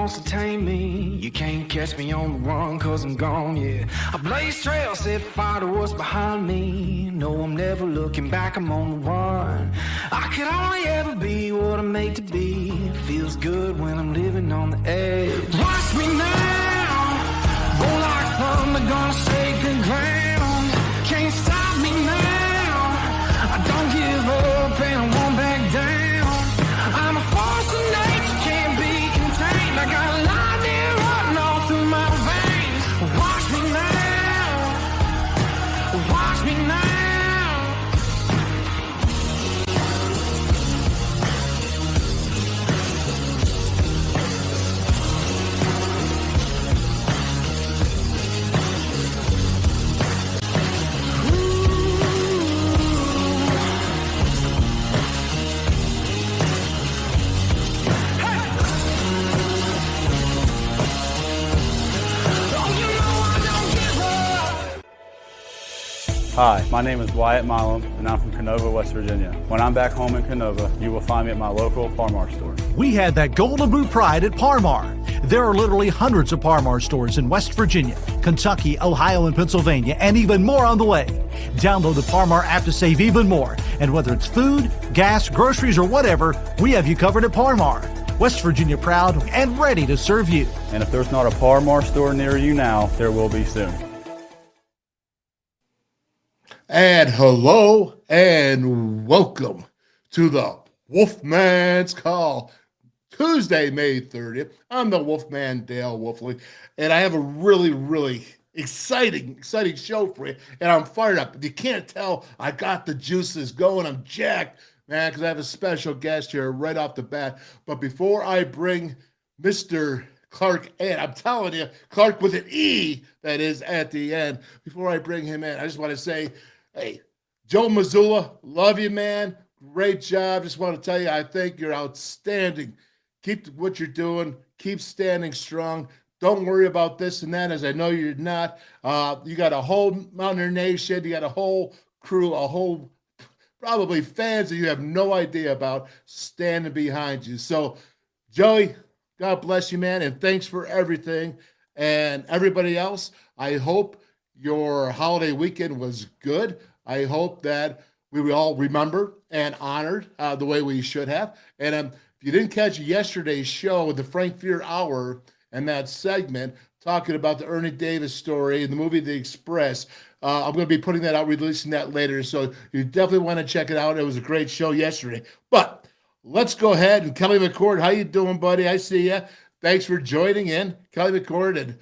wants to tame me. You can't catch me on the run, cause I'm gone, yeah. I blaze trails, set fire to what's behind me. No, I'm never looking back, I'm on the run. I could only ever be what I'm made to be. Feels good when I'm living on the edge. Watch me now, roll like thunder, gonna shake the ground. Can't stop me now, I don't give up and I won't back down. I'm a force of nature, can't be contained. I got lightning running all through my veins. Watch me now, watch me now. Hi, my name is Wyatt Milam, and I'm from Canova, West Virginia. When I'm back home in Canova, you will find me at my local Parmar store. We had that golden boot pride at Parmar. There are literally hundreds of Parmar stores in West Virginia, Kentucky, Ohio, and Pennsylvania, and even more on the way. Download the Parmar app to save even more. And whether it's food, gas, groceries, or whatever, we have you covered at Parmar. West Virginia proud and ready to serve you. And if there's not a Parmar store near you now, there will be soon. And hello and welcome to the WolfMan's Call, Tuesday, May 30th. I'm the Wolfman, Dale Wolfley, and I have a really exciting show for you, and I'm fired up. If you can't tell, I got the juices going. I'm jacked, man, because I have a special guest here right off the bat. But before I bring Mr. Clarke in, I'm telling you, Clarke with an E, that is, at the end. Before I bring him in, I just want to say, hey, Joe Mazzulla, love you, man. Great job. Just want to tell you, I think you're outstanding. Keep what you're doing. Keep standing strong. Don't worry about this and that, as I know you're not. You got a whole Mountaineer Nation. You got a whole crew, a whole probably fans that you have no idea about standing behind you. So, Joey, God bless you, man, and thanks for everything. And everybody else, I hope your holiday weekend was good. I hope that we will all remember and honored the way we should have. And if you didn't catch yesterday's show with the Frank Fear Hour and that segment talking about the Ernie Davis story and the movie The Express, I'm going to be putting that out, releasing that later. So you definitely want to check it out. It was a great show yesterday. But let's go ahead. And Kelly McCord, how you doing, buddy? I see you. Thanks for joining in. Kelly McCord and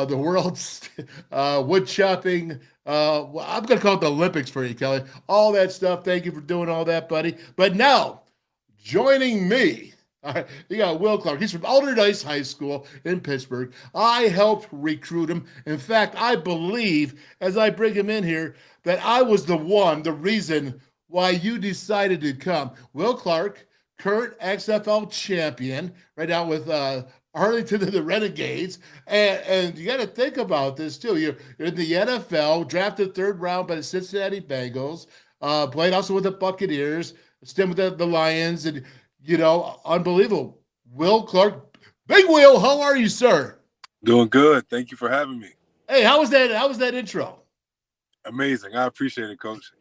the world's wood chopping. I'm going to call it the Olympics for you, Kelly. All that stuff. Thank you for doing all that, buddy. But now, joining me, all right, you got Will Clarke. He's from Alderdice High School in Pittsburgh. I helped recruit him. In fact, I believe, as I bring him in here, that I was the reason why you decided to come. Will Clarke, current XFL champion, right now with Arlington the Renegades, and you got to think about this too. You're in the NFL, drafted third round by the Cincinnati Bengals, played also with the Buccaneers, stayed with the Lions, and unbelievable. Will Clarke, Big Will, how are you, sir? Doing good. Thank you for having me. Hey, how was that? How was that intro? Amazing. I appreciate it, Coach.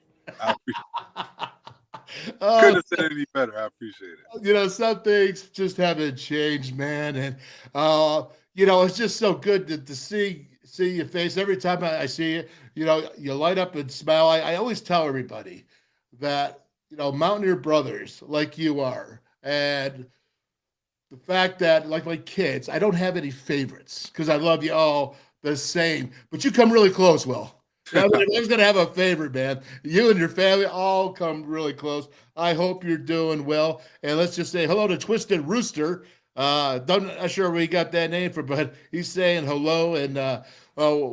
Couldn't have said it any better. I appreciate it. Some things just haven't changed, man. And, it's just so good to see your face. Every time I see you, you light up and smile. I always tell everybody that, Mountaineer brothers like you are. And the fact that, like my kids, I don't have any favorites because I love you all the same. But you come really close, Will. Everyone's going to have a favorite, man. You and your family all come really close. I hope you're doing well. And let's just say hello to Twisted Rooster. Not sure where he got that name from, but he's saying hello, and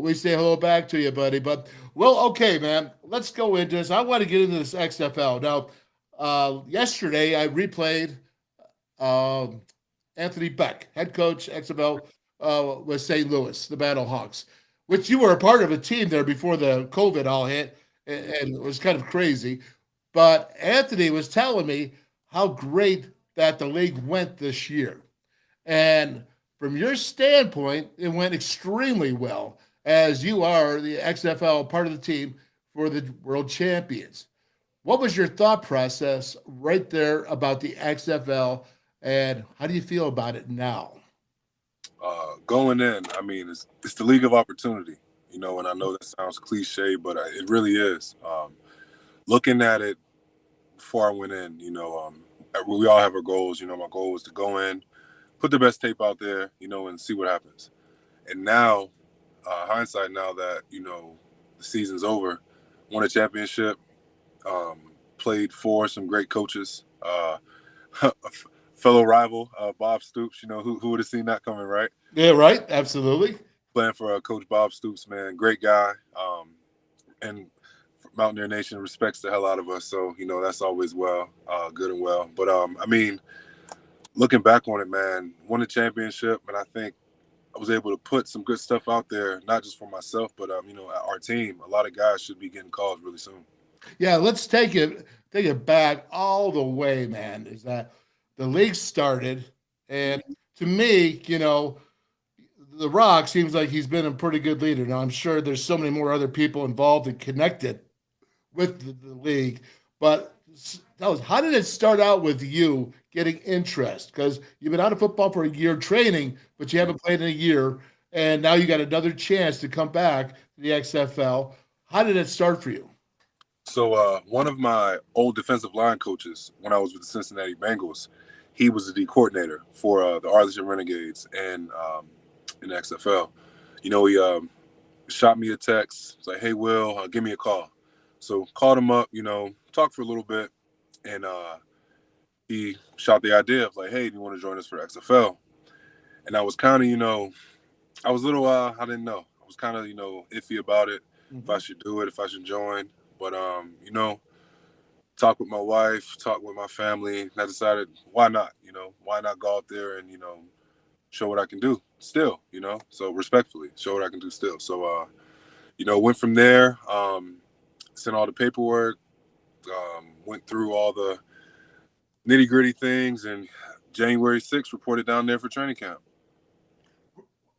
we say hello back to you, buddy. But, well, okay, man, let's go into this. I want to get into this XFL. Now, yesterday I replayed Anthony Beck, head coach, XFL with St. Louis, the Battlehawks, which you were a part of a team there before the COVID all hit, and it was kind of crazy. But Anthony was telling me how great that the league went this year. And from your standpoint, it went extremely well, as you are the XFL part of the team for the world champions. What was your thought process right there about the XFL, and how do you feel about it now? Going in, I mean, it's the league of opportunity, and I know that sounds cliche, but it really is. Looking at it before I went in, we all have our goals. My goal was to go in, put the best tape out there, and see what happens. And now, hindsight, now that, the season's over, won a championship, played for some great coaches, a fellow rival, Bob Stoops, who would have seen that coming, right? Yeah, right. Absolutely. Playing for Coach Bob Stoops, man, great guy. And Mountaineer Nation respects the hell out of us. So, that's always good and well. But, I mean, looking back on it, man, won a championship. And I think I was able to put some good stuff out there, not just for myself, but, our team. A lot of guys should be getting calls really soon. Yeah, let's take it back all the way, man. Is that the league started, and to me, The Rock seems like he's been a pretty good leader. Now, I'm sure there's so many more other people involved and connected with the league, but tell us, how did it start out with you getting interest? Because you've been out of football for a year training, but you haven't played in a year, and now you got another chance to come back to the XFL. How did it start for you? So one of my old defensive line coaches, when I was with the Cincinnati Bengals, he was the D coordinator for the Arlington Renegades and in the XFL. He shot me a text. It's like, hey, Will, give me a call. So called him up, talked for a little bit, and he shot the idea of like, hey, do you want to join us for XFL? And I was kind of, I was a little, I didn't know. I was kind of, iffy about it, if I should do it, if I should join. But, talk with my wife, talk with my family, and I decided, why not? Why not go out there and, show what I can do still, so respectfully, show what I can do still. So, went from there, sent all the paperwork, went through all the nitty gritty things, and January 6th reported down there for training camp.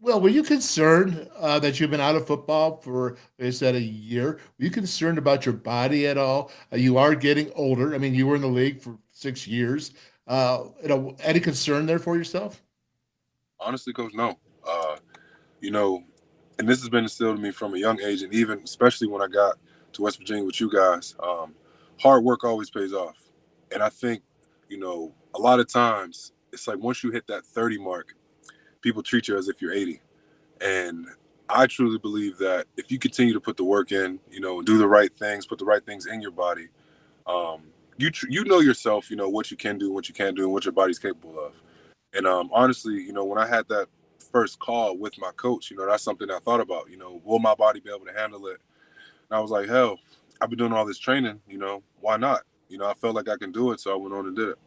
Well, were you concerned that you've been out of football for, like I said, a year? Were you concerned about your body at all? You are getting older. I mean, you were in the league for 6 years. Any concern there for yourself? Honestly, Coach, no. And this has been instilled in me from a young age, and even especially when I got to West Virginia with you guys, hard work always pays off. And I think, a lot of times it's like once you hit that 30 mark, people treat you as if you're 80. And I truly believe that if you continue to put the work in, do the right things, put the right things in your body, you know yourself, what you can do, what you can't do, and what your body's capable of. And honestly, when I had that first call with my coach, that's something I thought about, will my body be able to handle it? And I was like, hell, I've been doing all this training, why not? I felt like I can do it, so I went on and did it.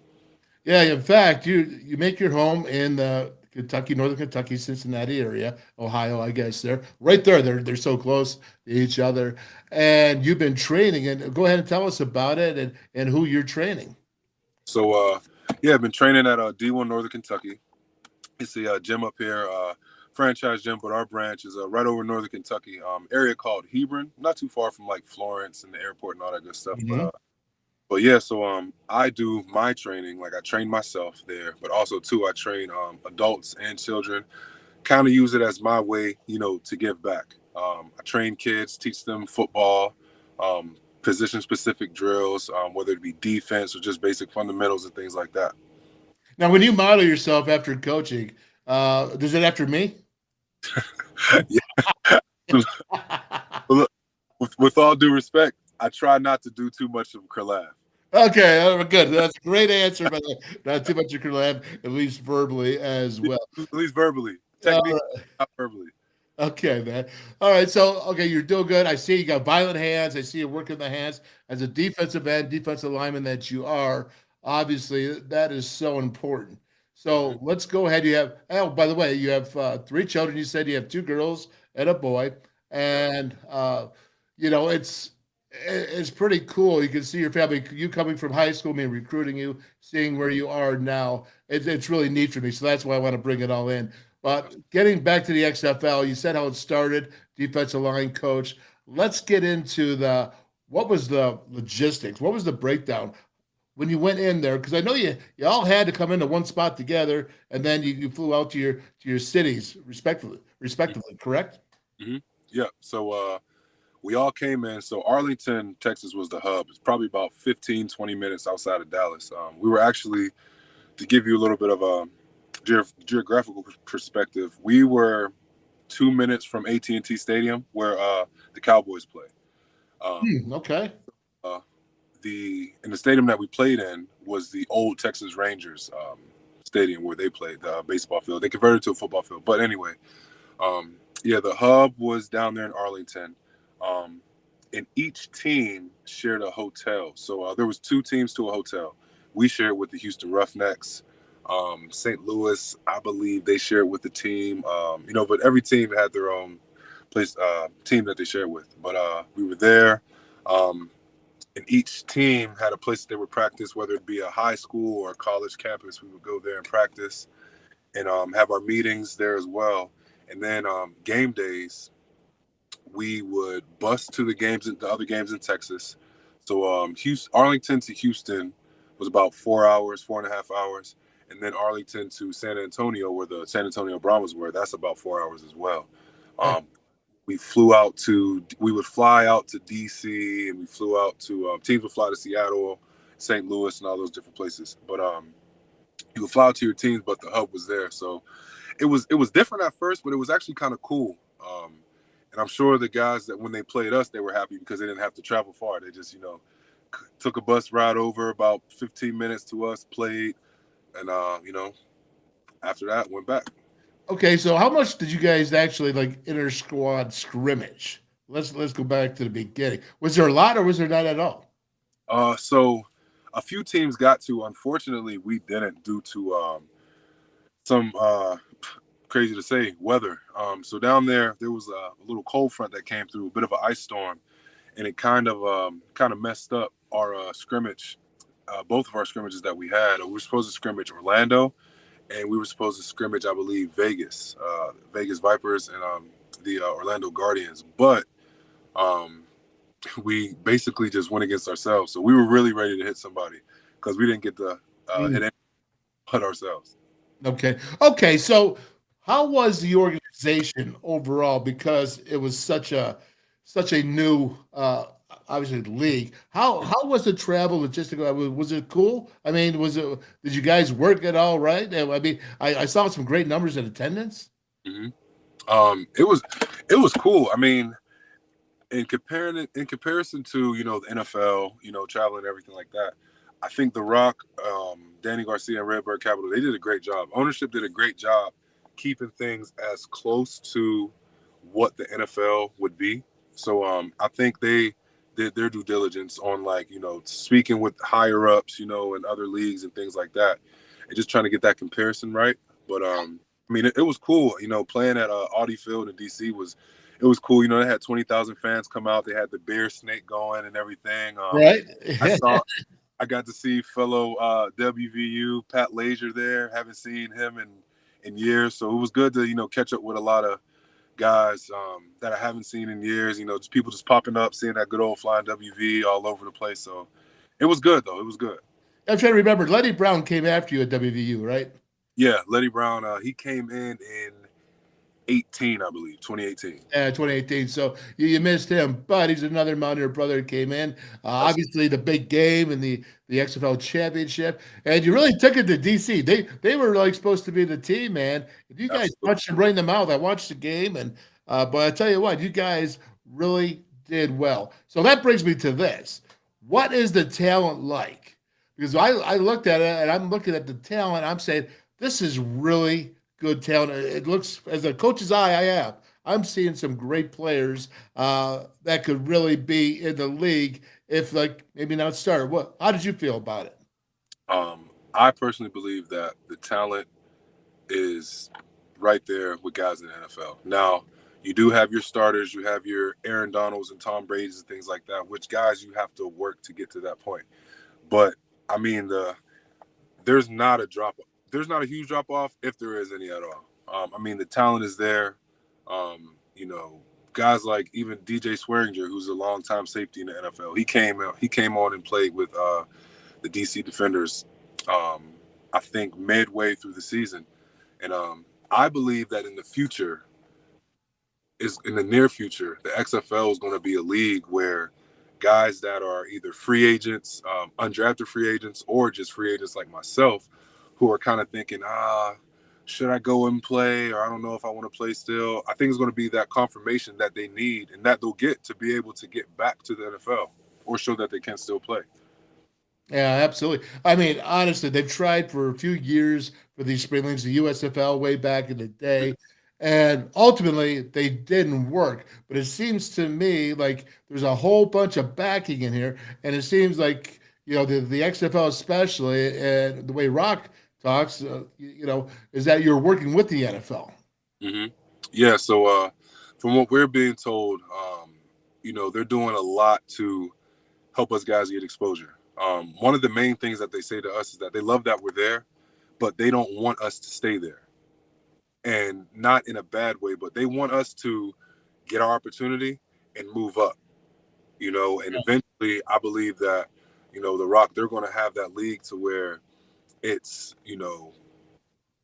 Yeah, in fact, you make your home in the northern Kentucky, Cincinnati area, Ohio, I guess right there. They're so close to each other. And you've been training, and go ahead and tell us about it and who you're training. So, I've been training at D1 Northern Kentucky. It's a gym up here, franchise gym, but our branch is right over Northern Kentucky, area called Hebron, not too far from like Florence and the airport and all that good stuff. Mm-hmm. But yeah, so I do my training, like I train myself there, but also too I train adults and children, kind of use it as my way, to give back. I train kids, teach them football, position-specific drills, whether it be defense or just basic fundamentals and things like that. Now, when you model yourself after coaching, does it after me? Yeah. Look, with all due respect, I try not to do too much of Clarke. Okay, good. That's a great answer, but not too much of Clarke, at least verbally as well. At least verbally. Technically, not verbally. Okay, man. All right, so, you're doing good. I see you got violent hands. I see you working the hands. As a defensive end, defensive lineman that you are, obviously, that is so important. So let's go ahead. By the way, you have 3 children. You said you have 2 girls and a boy. And, it's pretty cool. You can see your family, you coming from high school, me recruiting you, seeing where you are now. It's really neat for me. So that's why I want to bring it all in. But getting back to the XFL, you said how it started, defensive line coach. Let's get into what was the logistics? What was the breakdown when you went in there? Because I know you all had to come into one spot together, and then you flew out to your cities respectively, correct? Mm-hmm. Yeah. So we all came in. So Arlington, Texas was the hub. It's probably about 15, 20 minutes outside of Dallas. We were actually, to give you a little bit of a geographical perspective, we were 2 minutes from AT&T Stadium where the Cowboys play. Okay. In the stadium that we played in was the old Texas Rangers stadium where they played the baseball field. They converted it to a football field. But anyway, the hub was down there in Arlington. And each team shared a hotel. So there was 2 teams to a hotel. We shared with the Houston Roughnecks. St. Louis, I believe they shared with the team. But every team had their own place, team that they shared with. But we were there. And each team had a place that they would practice, whether it be a high school or a college campus. We would go there and practice and have our meetings there as well. And then game days, we would bus to the other games in Texas. So Arlington to Houston was about 4 hours, 4.5 hours. And then Arlington to San Antonio, where the San Antonio Brahmas were, that's about 4 hours as well. We would fly out to DC, and we flew out to, teams would fly to Seattle, St. Louis, and all those different places. But you would fly out to your teams, but the hub was there. So it was different at first, but it was actually kind of cool. And I'm sure the guys that when they played us, they were happy because they didn't have to travel far. They just, took a bus ride over about 15 minutes to us, played, and, after that, went back. Okay, so how much did you guys actually inter-squad scrimmage? Let's go back to the beginning. Was there a lot or was there not at all? So a few teams got to. Unfortunately, we didn't due to some crazy to say weather. So down there was a little cold front that came through, a bit of an ice storm, and it kind of messed up our scrimmage. Both of our scrimmages that we had. We were supposed to scrimmage Orlando, and we were supposed to scrimmage, I believe, Vegas Vipers and the Orlando Guardians. But we basically just went against ourselves. So we were really ready to hit somebody because we didn't get to hit anyone but ourselves. Okay. So how was the organization overall? Because it was such a new, obviously, league. How was the travel logistical? Was it cool? I mean, did you guys work it all right? I mean, I saw some great numbers in attendance. Mm-hmm. It was cool. I mean, in comparison to the NFL, traveling and everything like that, I think The Rock, Danny Garcia, and Redbird Capital, they did a great job. Ownership did a great job keeping things as close to what the NFL would be. So I think they did their due diligence on speaking with higher ups, and other leagues and things like that, and just trying to get that comparison right. But I mean, it was cool, playing at Audi Field in DC was cool. They had 20,000 fans come out. They had the bear snake going and everything. Right. I got to see fellow WVU Pat Lazier there. Haven't seen him in years, so it was good to catch up with a lot of guys that I haven't seen in years. Just people just popping up, seeing that good old flying WV all over the place. So it was good though. It was good. I'm trying to remember. Lenny Brown came after you at WVU, right? Yeah, Lenny Brown. He came in 2018, I believe, 2018. Yeah, 2018. So you missed him, but he's another Mountaineer brother that came in. Obviously, the big game and the XFL Championship, and you really took it to DC. They were supposed to be the team, man. You guys punched them right in the mouth. I watched the game, and but I tell you what, you guys really did well. So that brings me to this: what is the talent like? Because I looked at it, and I'm looking at the talent. I'm saying this is really good talent. It looks, as a coach's eye, I'm seeing some great players that could really be in the league if maybe not starter. How did you feel about it? I personally believe that the talent is right there with guys in the NFL. Now, you do have your starters, you have your Aaron Donalds and Tom Brady's and things like that, which guys you have to work to get to that point. But I mean, there's not a huge drop off if there is any at all. I mean, the talent is there. You know, guys like even DJ Swearinger, who's a longtime safety in the NFL. He came on and played with the DC Defenders. I think midway through the season, and I believe that in the near future, the XFL is going to be a league where guys that are either free agents, undrafted free agents, or just free agents like myself, who are kind of thinking, should I go and play? Or I don't know if I want to play still. I think it's going to be that confirmation that they need and that they'll get to be able to get back to the NFL or show that they can still play. Yeah, absolutely. I mean, honestly, they've tried for a few years for these spring leagues, the USFL way back in the day, and ultimately they didn't work. But it seems to me like there's a whole bunch of backing in here, and it seems like the XFL especially, and the way Rock talks, is that you're working with the NFL. Mm-hmm. Yeah. So from what we're being told, they're doing a lot to help us guys get exposure. One of the main things that they say to us is that they love that we're there, but they don't want us to stay there. And not in a bad way, but they want us to get our opportunity and move up, and eventually I believe that, the Rock, they're going to have that league to where it's,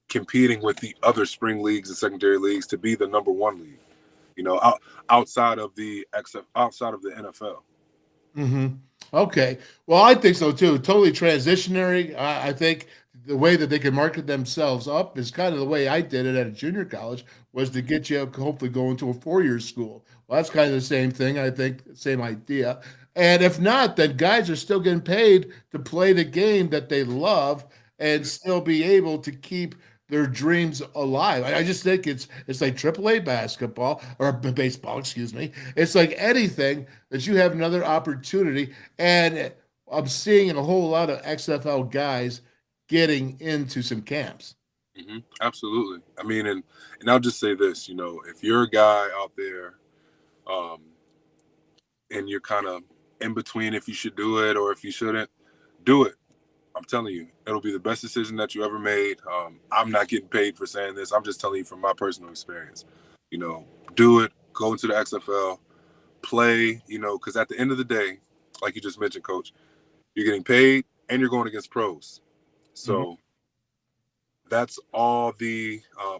competing with the other spring leagues and secondary leagues to be the number one league, outside of the NFL. Mm-hmm. Okay. Well, I think so too. Totally transitionary. I think the way that they can market themselves up is kind of the way I did it at a junior college, was to get you hopefully going to a 4-year school. Well, that's kind of the same thing. I think same idea. And if not, then guys are still getting paid to play the game that they love and still be able to keep their dreams alive. I just think it's like AAA basketball or baseball, excuse me. It's like anything that you have another opportunity. And I'm seeing a whole lot of XFL guys getting into some camps. Mm-hmm. Absolutely. I mean, and I'll just say this, if you're a guy out there and you're kind of in between if you should do it or if you shouldn't, do it. I'm telling you, it'll be the best decision that you ever made. I'm not getting paid for saying this. I'm just telling you from my personal experience. Do it. Go into the XFL, play, because at the end of the day, like you just mentioned, Coach, you're getting paid and you're going against pros. So that's all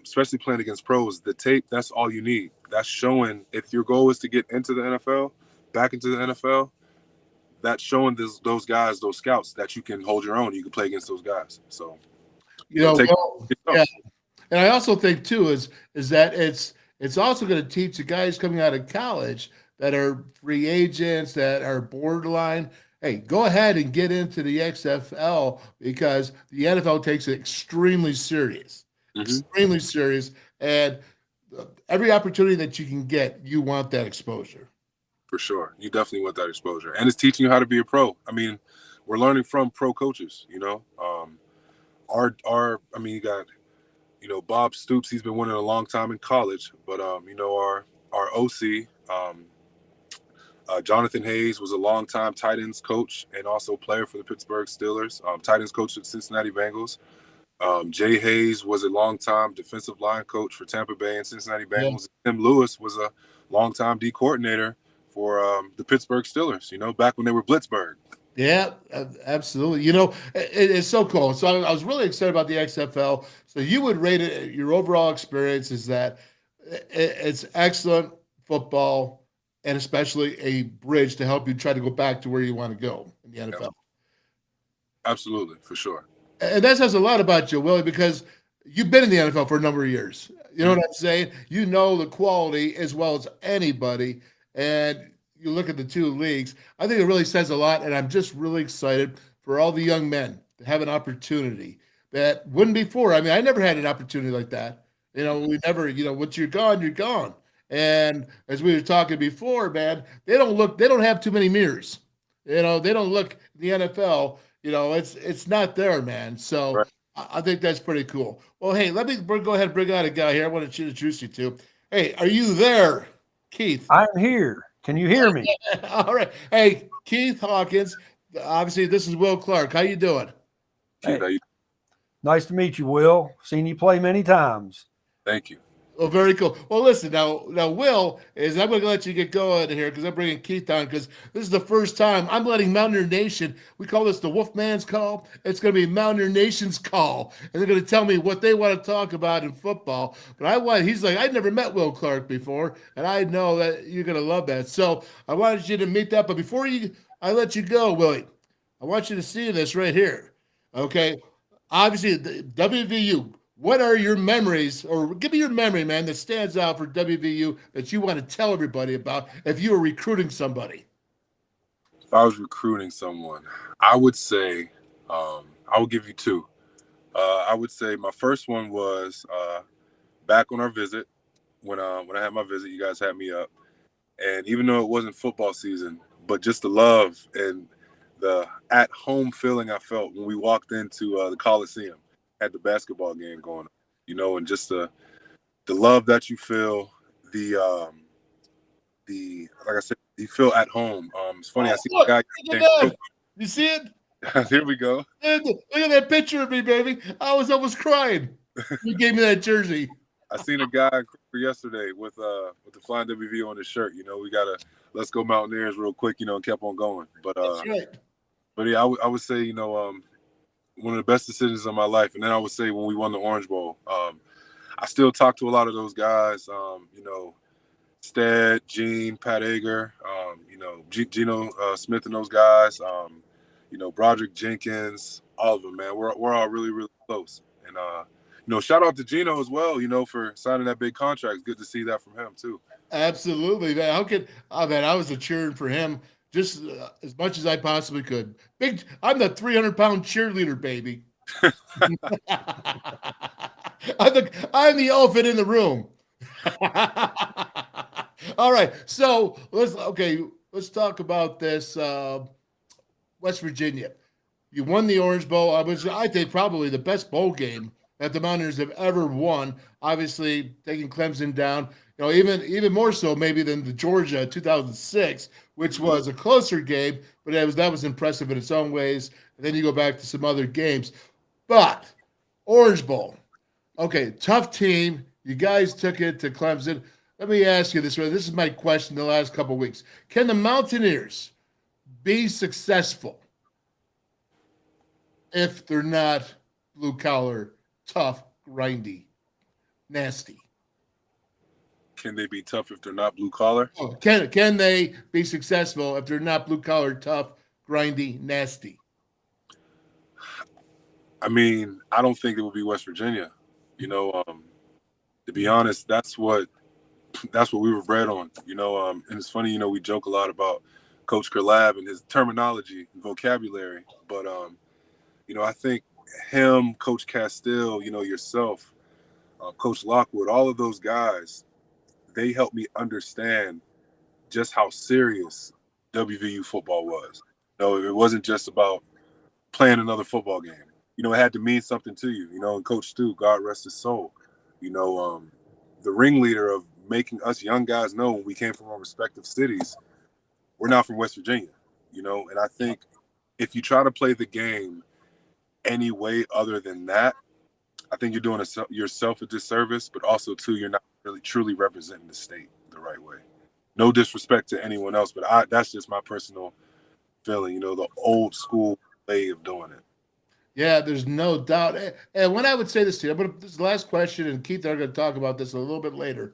especially playing against pros, the tape, that's all you need. That's showing, if your goal is to get into the NFL, back into the NFL, that's showing those guys, those scouts, that you can hold your own. You can play against those guys. So, yeah. And I also think too is that it's also going to teach the guys coming out of college that are free agents, that are borderline. Hey, go ahead and get into the XFL, because the NFL takes it extremely serious, extremely serious. And every opportunity that you can get, you want that exposure. For sure. You definitely want that exposure. And it's teaching you how to be a pro. I mean, we're learning from pro coaches, you got, Bob Stoops, he's been winning a long time in college, but, our OC, Jonathan Hayes was a longtime tight ends coach and also player for the Pittsburgh Steelers, tight ends coach at Cincinnati Bengals. Jay Hayes was a longtime defensive line coach for Tampa Bay and Cincinnati Bengals. Yeah. Tim Lewis was a longtime D coordinator for the Pittsburgh Steelers, back when they were Blitzburg. Yeah, absolutely. It's so cool. So I was really excited about the XFL. So you would rate it, your overall experience is that it's excellent football and especially a bridge to help you try to go back to where you want to go in the NFL. Absolutely, for sure. And that says a lot about you, Willie, because you've been in the NFL for a number of years. You know what I'm saying? You know the quality as well as anybody. And you look at the two leagues, I think it really says a lot. And I'm just really excited for all the young men to have an opportunity that wouldn't before. I mean, I never had an opportunity like that. We never, once you're gone, you're gone. And as we were talking before, man, they don't have too many mirrors. They don't look in the NFL, it's not there, man. So right. I think that's pretty cool. Well, hey, let me go ahead and bring out a guy here I want to introduce you to. Hey, are you there, Keith? I'm here. Can you hear me? All right. Hey, Keith Hawkins. Obviously, this is Will Clarke. How you doing? Hey, nice to meet you, Will. Seen you play many times. Thank you. Oh, very cool. Well, listen, now, Will, I'm going to let you get going here because I'm bringing Keith on because this is the first time I'm letting Mountaineer Nation, we call this the WolfMan's call. It's going to be Mountaineer Nation's call. And they're going to tell me what they want to talk about in football. But he's like, I'd never met Will Clarke before, and I know that you're going to love that. So I wanted you to meet that. But before I let you go, Willie, I want you to see this right here. Okay. Obviously, the WVU. What are your memories, or give me your memory, man, that stands out for WVU that you want to tell everybody about if you were recruiting somebody? If I was recruiting someone, I would say, I would give you two. I would say my first one was back on our visit. When I had my visit, you guys had me up. And even though it wasn't football season, but just the love and the at-home feeling I felt when we walked into the Coliseum. Had the basketball game going on, and just the love that you feel, the like I said, you feel at home. It's funny, I see look, a guy. Look at that. You see it? Here we go. Look at that picture of me, baby. I was almost crying. You gave me that jersey. I seen a guy yesterday with the Flying WV on his shirt. We gotta let's go Mountaineers real quick, and kept on going. But That's right. But yeah, I would say, one of the best decisions of my life. And then I would say when we won the Orange Bowl, I still talk to a lot of those guys, Stead, Gene, Pat Ager, Geno Smith and those guys, Broderick Jenkins, all of them, man. We're all really, really close. And, shout out to Geno as well, for signing that big contract. It's good to see that from him too. Absolutely, man. I was cheering for him just as much as I possibly could. I'm the 300-pound cheerleader, baby. I'm the elephant in the room. All right, so let's talk about this. West Virginia, you won the Orange Bowl. I think probably the best bowl game that the Mountaineers have ever won. Obviously, taking Clemson down. Even more so maybe than the Georgia 2006, which was a closer game, but that was impressive in its own ways. And then you go back to some other games. But Orange Bowl, okay, tough team. You guys took it to Clemson. Let me ask you this. This is my question the last couple of weeks. Can the Mountaineers be successful if they're not blue-collar, tough, grindy, nasty? Can they be tough if they're not blue collar? Oh, can they be successful if they're not blue collar, tough, grindy, nasty? I mean, I don't think it would be West Virginia. To be honest, that's what we were bred on. And it's funny, we joke a lot about Coach Kerlab and his terminology and vocabulary, but I think him, Coach Castile, yourself, Coach Lockwood, all of those guys, they helped me understand just how serious WVU football was. It wasn't just about playing another football game. It had to mean something to you. And Coach Stu, God rest his soul, the ringleader of making us young guys know when we came from our respective cities, we're not from West Virginia, and I think if you try to play the game any way other than that, I think you're doing yourself a disservice, but also too, you're not really truly representing the state the right way. No disrespect to anyone else, but that's just my personal feeling, the old school way of doing it. Yeah, there's no doubt. And when I would say this to you, this is the last question, and Keith and I are going to talk about this a little bit later.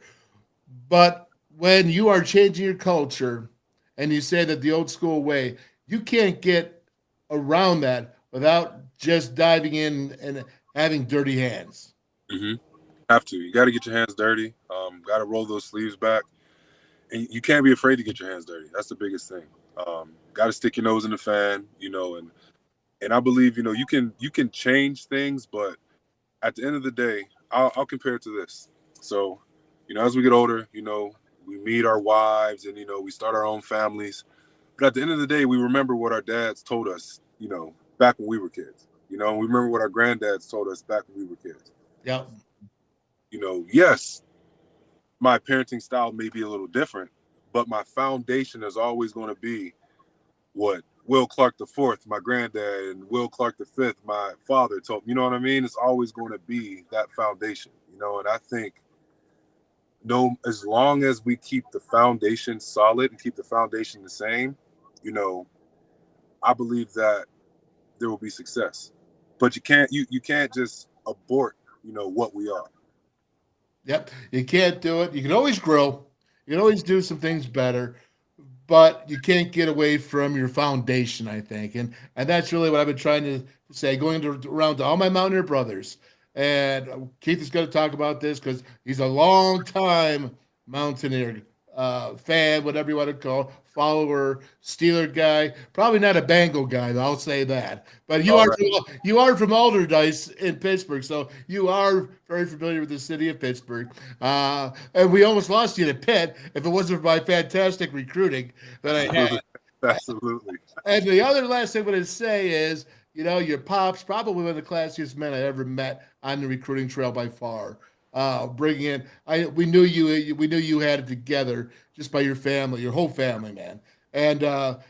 But when you are changing your culture and you say that the old school way, you can't get around that without just diving in and having dirty hands. Mm-hmm. Have to. You got to get your hands dirty. Got to roll those sleeves back. And you can't be afraid to get your hands dirty. That's the biggest thing. Got to stick your nose in the fan, and I believe, you can change things, but at the end of the day, I'll compare it to this. So, as we get older, we meet our wives and, we start our own families. But at the end of the day, we remember what our dads told us, back when we were kids. And we remember what our granddads told us back when we were kids. Yeah. Yes, my parenting style may be a little different, but my foundation is always going to be what Will Clarke the fourth, my granddad, and Will Clarke the fifth, my father told me. You know what I mean? It's always going to be that foundation, you know. And I think as long as we keep the foundation solid and keep the foundation the same, you know, I believe that there will be success. But you can't just abort, you know, what we are. Yep, you can't do it. You can always grow. You can always do some things better, but you can't get away from your foundation, I think. And that's really what I've been trying to say, around to all my Mountaineer brothers. And Keith is going to talk about this because he's a long time Mountaineer fan, whatever you want to call it, follower, Steeler guy. Probably not a Bengal guy, though, I'll say that. But you are from Alderdice in Pittsburgh, so you are very familiar with the city of Pittsburgh. And we almost lost you to Pitt if it wasn't for my fantastic recruiting that I had. Absolutely. And the other last thing I'm going to say is, you know, your pops, probably one of the classiest men I ever met on the recruiting trail by far. Bringing in, we knew you had it together just by your family, your whole family, man. And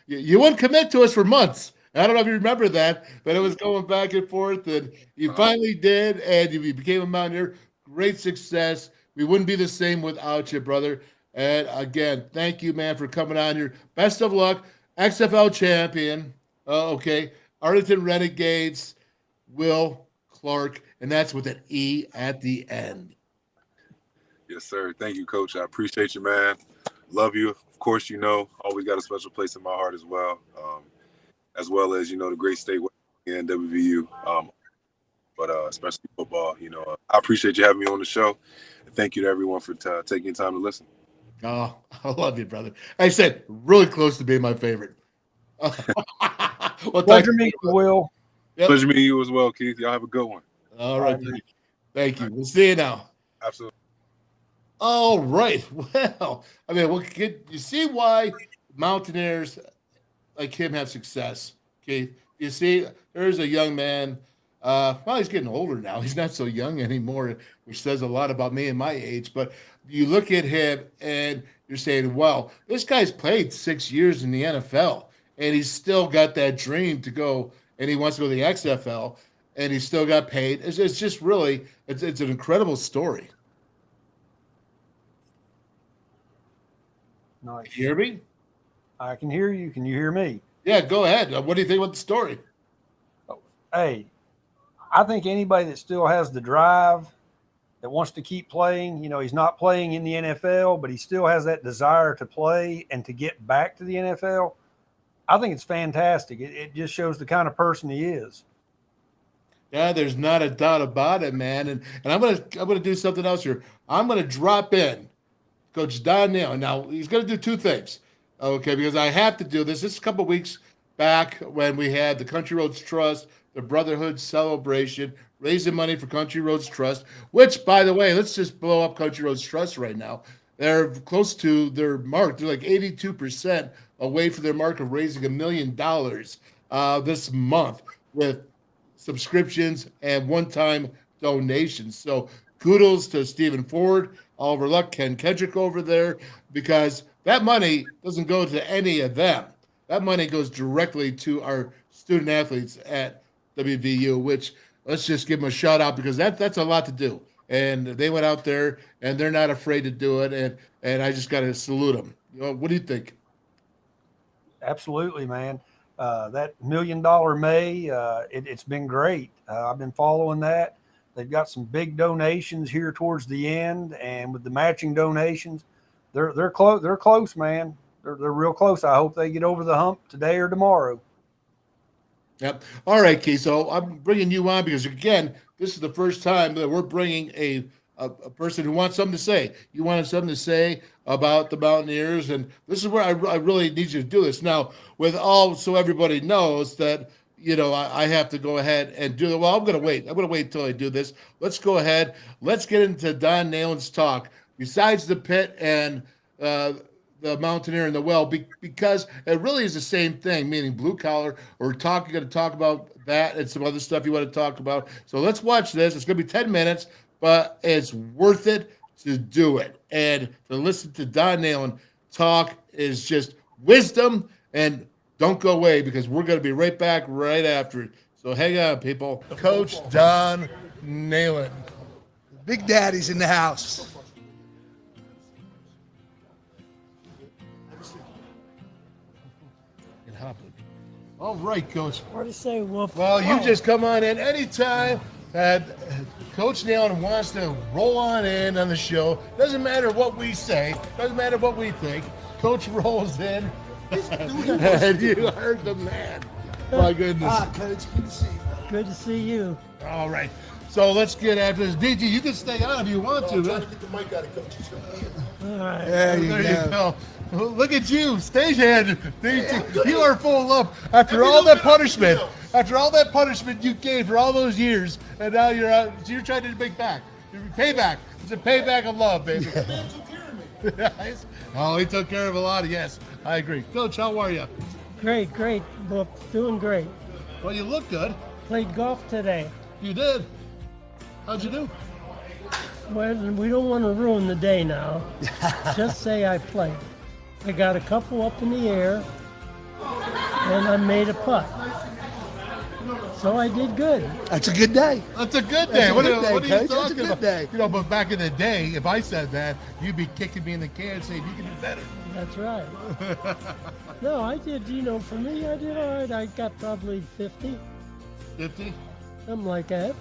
you wouldn't commit to us for months. I don't know if you remember that, but it was going back and forth, and you finally did, and you became a Mountaineer. Great success. We wouldn't be the same without you, brother. And again, thank you, man, for coming on here. Best of luck. XFL champion. Okay. Arlington Renegades, Will Clarke, and that's with an E at the end. Yes, sir. Thank you, Coach. I appreciate you, man. Love you. Of course, you know, always got a special place in my heart as well as, you know, the great state and WVU, but especially football. You know, I appreciate you having me on the show. And thank you to everyone for taking time to listen. Oh, I love you, brother. I said really close to being my favorite. Well, pleasure meeting you, Will. Yep. Pleasure meeting you as well, Keith. Y'all have a good one. All right. Thank you. We'll see you now. Absolutely. All right. Well, I mean, you see why Mountaineers like him have success, Keith? You see, there's a young man. Well, he's getting older now. He's not so young anymore, which says a lot about me and my age. But you look at him and you're saying, wow, this guy's played 6 years in the NFL, and he's still got that dream to go, and he wants to go to the XFL, and he still got paid. It's just really, it's an incredible story. Nice. You hear me? I can hear you. Can you hear me? Yeah, go ahead. What do you think about the story? Hey, I think anybody that still has the drive, that wants to keep playing, you know, he's not playing in the NFL, but he still has that desire to play and to get back to the NFL. I think it's fantastic. It just shows the kind of person he is. Yeah, there's not a doubt about it, man. And I'm gonna do something else here. I'm gonna drop in Coach Don Nehlen. Now he's gonna do two things, okay? Because I have to do this. This is a couple of weeks back when we had the Country Roads Trust, the Brotherhood celebration, raising money for Country Roads Trust. Which, by the way, let's just blow up Country Roads Trust right now. They're close to their mark. They're like 82% away from their mark of raising $1 million this month with subscriptions and one-time donations. So kudos to Stephen Ford, Oliver Luck, Ken Kendrick over there, because that money doesn't go to any of them. That money goes directly to our student athletes at WVU, which let's just give them a shout out because that's a lot to do. And they went out there and they're not afraid to do it. And I just got to salute them. You know, what do you think? Absolutely, man. That $1 million May, it's been great. I've been following that. They've got some big donations here towards the end, and with the matching donations, they're close. They're close, man. They're real close. I hope they get over the hump today or tomorrow. Yep. All right, Keith. So I'm bringing you on because, again, this is the first time that we're bringing a person who wants something to say. You wanted something to say about the Mountaineers, and this is where I really need you to do this. Now, so everybody knows that, you know, I have to go ahead and do it. Well, I'm going to wait. I'm going to wait until I do this. Let's go ahead. Let's get into Don Nehlen's talk. Besides the pit and the Mountaineer and the well, because it really is the same thing, meaning blue collar. We're going to talk about that and some other stuff you want to talk about. So let's watch this. It's going to be 10 minutes, but it's worth it to do it. And to listen to Don Nehlen talk is just wisdom and Don't go away because we're going to be right back right after it. So hang on, people. Coach Don Nehlen. Big Daddy's in the house. All right, Coach. What do you say, Wolf? Well, you just come on in anytime that Coach Nehlen wants to roll on in on the show. Doesn't matter what we say. Doesn't matter what we think. Coach rolls in. And you heard the man. My goodness. Coach, good to see you. Good to see you. All right. So let's get after this. DG, you can stay on if you want to. Man. Get the mic out of Coach's All right. There you There go. you go. Look at you, stagehand. You are full of love after all that punishment. After all that punishment you gave for all those years, and now you're out. So you're trying to make back. Payback. It's a payback of love, baby. Oh, he took care of a lot. Yes, I agree. Coach, how are you? Great, great. Wolf, doing great. Well, you look good. Played golf today. You did. How'd you do? Well, we don't want to ruin the day now. Just say I played. I got a couple up in the air, and I made a putt. So I did good. That's a good day. That's a good day. That's a What good are day, you Coach. That's a talking good about? day. You know, but back in the day, if I said that, you'd be kicking me in the can saying you can do better. That's right. No, I did, for me, I did all right. I got probably 50, 50? something like that.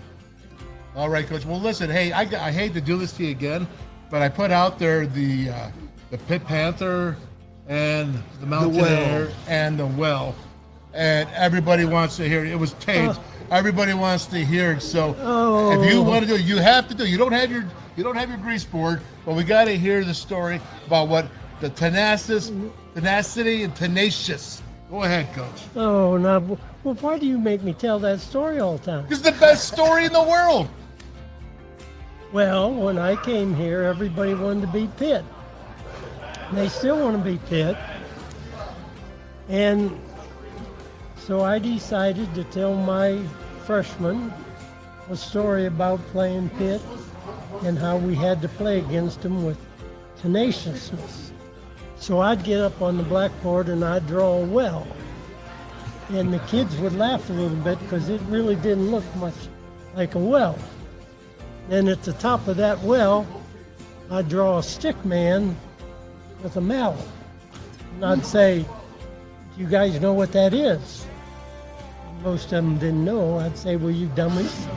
All right, Coach. Well, listen, hey, I hate to do this to you again, but I put out there the Pit Panther and the Mountaineer and the Well, and everybody wants to hear it. It was taped. Everybody wants to hear it. So if you want to do it, you have to do it. You don't have your grease board, but we got to hear the story about what the tenacity and tenacious. Go ahead, Coach. Oh, now, well, why do you make me tell that story all the time? This is the best story in the world. Well, when I came here, everybody wanted to be Pitt. They still want to be Pitt. And so I decided to tell my freshmen a story about playing Pitt and how we had to play against them with tenaciousness. So I'd get up on the blackboard and I'd draw a well. And the kids would laugh a little bit because it really didn't look much like a well. And at the top of that well, I'd draw a stick man with a mallet. And I'd say, do you guys know what that is? Most of them didn't know. I'd say, well, you dummies,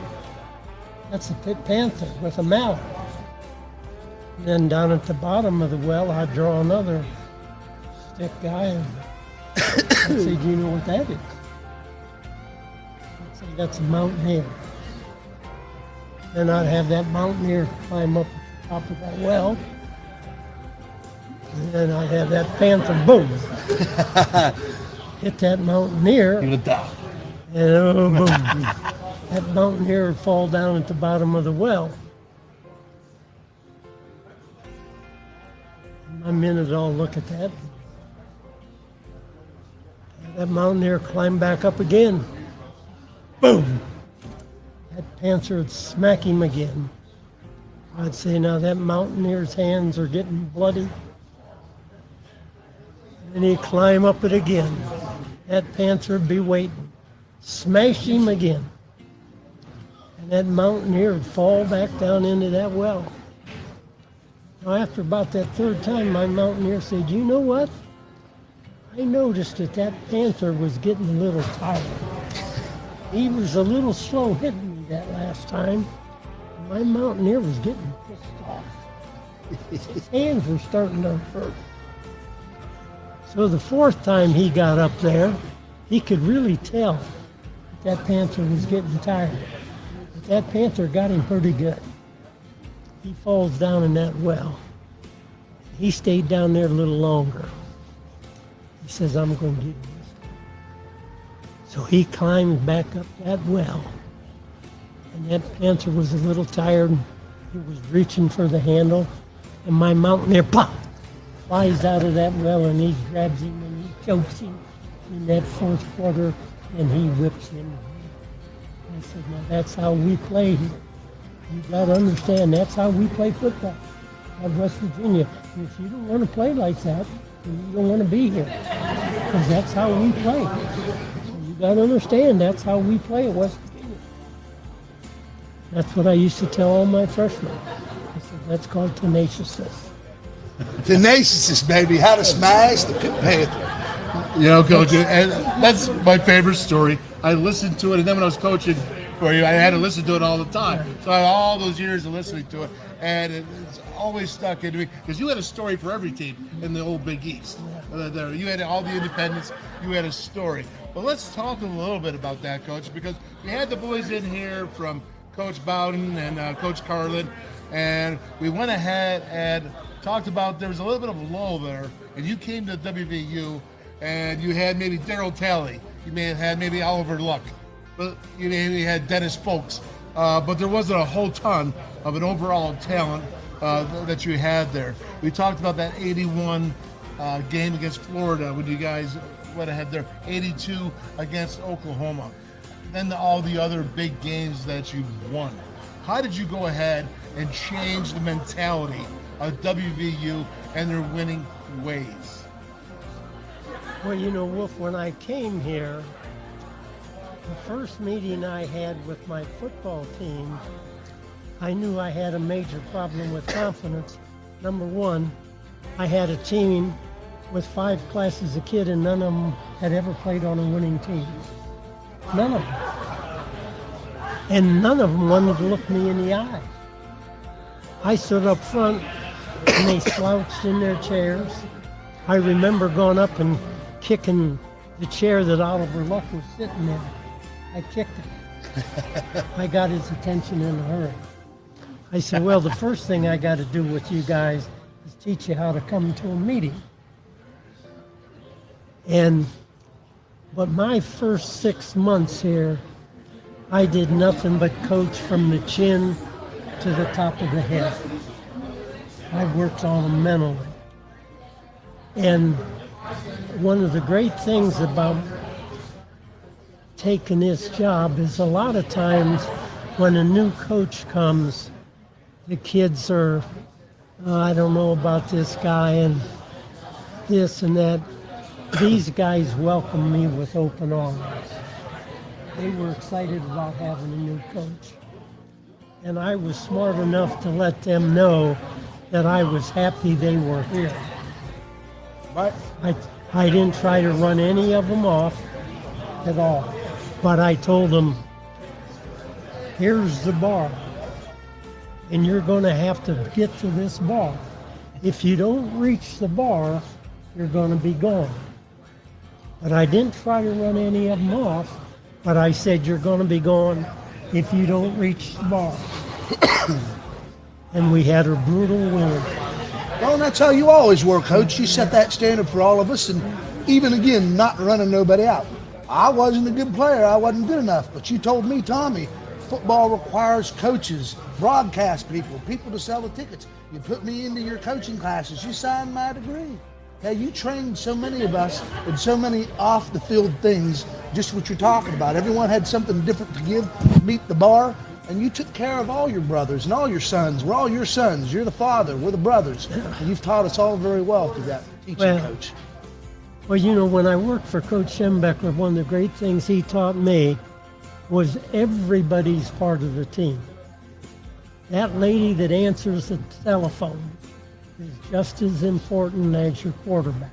that's a Pit Panther with a mallet. And then down at the bottom of the well, I'd draw another stick guy and I'd say, do you know what that is? I'd say, that's a Mountaineer. Then I'd have that Mountaineer climb up the top of that well. And then I'd have that Panther, boom, hit that Mountaineer. And oh, boom. That Mountaineer would fall down at the bottom of the well. My men would all look at that. That Mountaineer climbed back up again. Boom! That Panther would smack him again. I'd say, now that Mountaineer's hands are getting bloody. And he'd climb up it again. That Panther would be waiting. Smash him again. And that Mountaineer would fall back down into that well. Now, after about that third time, my Mountaineer said, you know what? I noticed that Panther was getting a little tired. He was a little slow hitting me that last time. My Mountaineer was getting pissed off. His hands were starting to hurt. So the fourth time he got up there, he could really tell that Panther was getting tired. But that Panther got him pretty good. He falls down in that well. He stayed down there a little longer. He says, I'm going to get you this time. So he climbed back up that well. And that Panther was a little tired. He was reaching for the handle. And my Mountaineer, pop, flies out of that well and he grabs him and he chokes him in that fourth quarter and he whips him. I said, now that's how we play here. You got to understand, that's how we play football at West Virginia. And if you don't want to play like that, You don't want to be here because that's how we play. You got to understand that's how we play at West Virginia. That's what I used to tell all my freshmen. I said, that's called tenaciousness. Tenaciousness, baby. How to smash the Pitt Panther. You know, Coach, and that's my favorite story. I listened to it, and then when I was coaching for you, I had to listen to it all the time. So I had all those years of listening to it, and it's always stuck into me because you had a story for every team in the old Big East. You had all the independents. You had a story. But let's talk a little bit about that, Coach, because we had the boys in here from Coach Bowden and Coach Carlin, and we went ahead and talked about there was a little bit of a lull there, and you came to WVU, and you had maybe Daryl Talley, you may have had maybe Oliver Luck, but you maybe had Dennis Folks, but there wasn't a whole ton of an overall talent that you had there. We talked about that 81 game against Florida when you guys went ahead there, 82 against Oklahoma, then all the other big games that you won. How did you go ahead and change the mentality of WVU and their winning ways? Well, you know, Wolf, when I came here, the first meeting I had with my football team, I knew I had a major problem with confidence. Number one, I had a team with 5 classes of kid, and none of them had ever played on a winning team. None of them. And none of them wanted to look me in the eye. I stood up front, and they slouched in their chairs. I remember going up and kicking the chair that Oliver Luck was sitting in. I kicked it. I got his attention in a hurry. I said, well, the first thing I got to do with you guys is teach you how to come to a meeting. But my first 6 months here, I did nothing but coach from the chin to the top of the head. I worked on them mentally. And one of the great things about taking this job is a lot of times when a new coach comes, the kids are, I don't know about this guy and this and that. These guys welcomed me with open arms. They were excited about having a new coach. And I was smart enough to let them know that I was happy they were here. Right. I didn't try to run any of them off at all. But I told them, here's the bar. And you're going to have to get to this bar. If you don't reach the bar, you're going to be gone. But I didn't try to run any of them off, but I said you're going to be gone if you don't reach the bar. And we had a brutal win. Well, and that's how you always were, Coach. You set that standard for all of us, and even again, not running nobody out. I wasn't a good player. I wasn't good enough. But you told me, Tommy, football requires coaches, broadcast people to sell the tickets. You put me into your coaching classes. You signed my degree. Now, you trained so many of us in so many off-the-field things, just what you're talking about. Everyone had something different to give, meet the bar, and you took care of all your brothers and all your sons. We're all your sons. You're the father. We're the brothers. And you've taught us all very well through that teaching, Coach. Well, you know, when I worked for Coach Schembecker, one of the great things he taught me was everybody's part of the team. That lady that answers the telephone is just as important as your quarterback.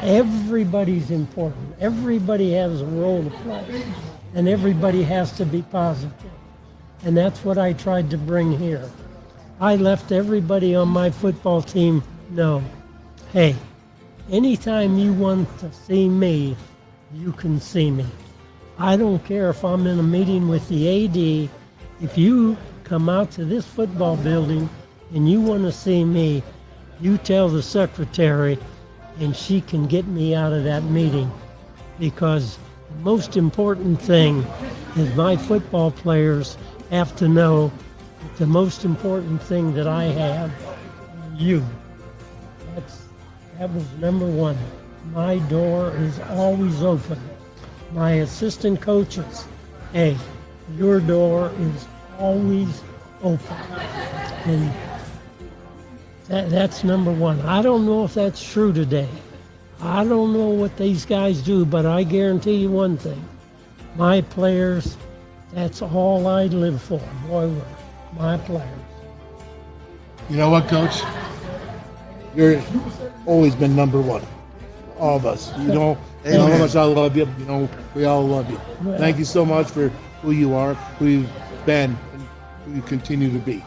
Everybody's important. Everybody has a role to play, and everybody has to be positive. And that's what I tried to bring here. I left everybody on my football team know, hey, anytime you want to see me, you can see me. I don't care if I'm in a meeting with the AD. If you come out to this football building and you want to see me, you tell the secretary and she can get me out of that meeting, because the most important thing is my football players have to know that the most important thing that I have is you. That was number one. My door is always open. My assistant coaches, hey, your door is always open. And That's number one. I don't know if that's true today. I don't know what these guys do, but I guarantee you one thing. My players, that's all I live for. Boy, were my players. You know what, Coach? You're always been number one. All of us. You know how much I love you. You know, we all love you. Well, Thank you so much for who you are, who you've been, and who you continue to be.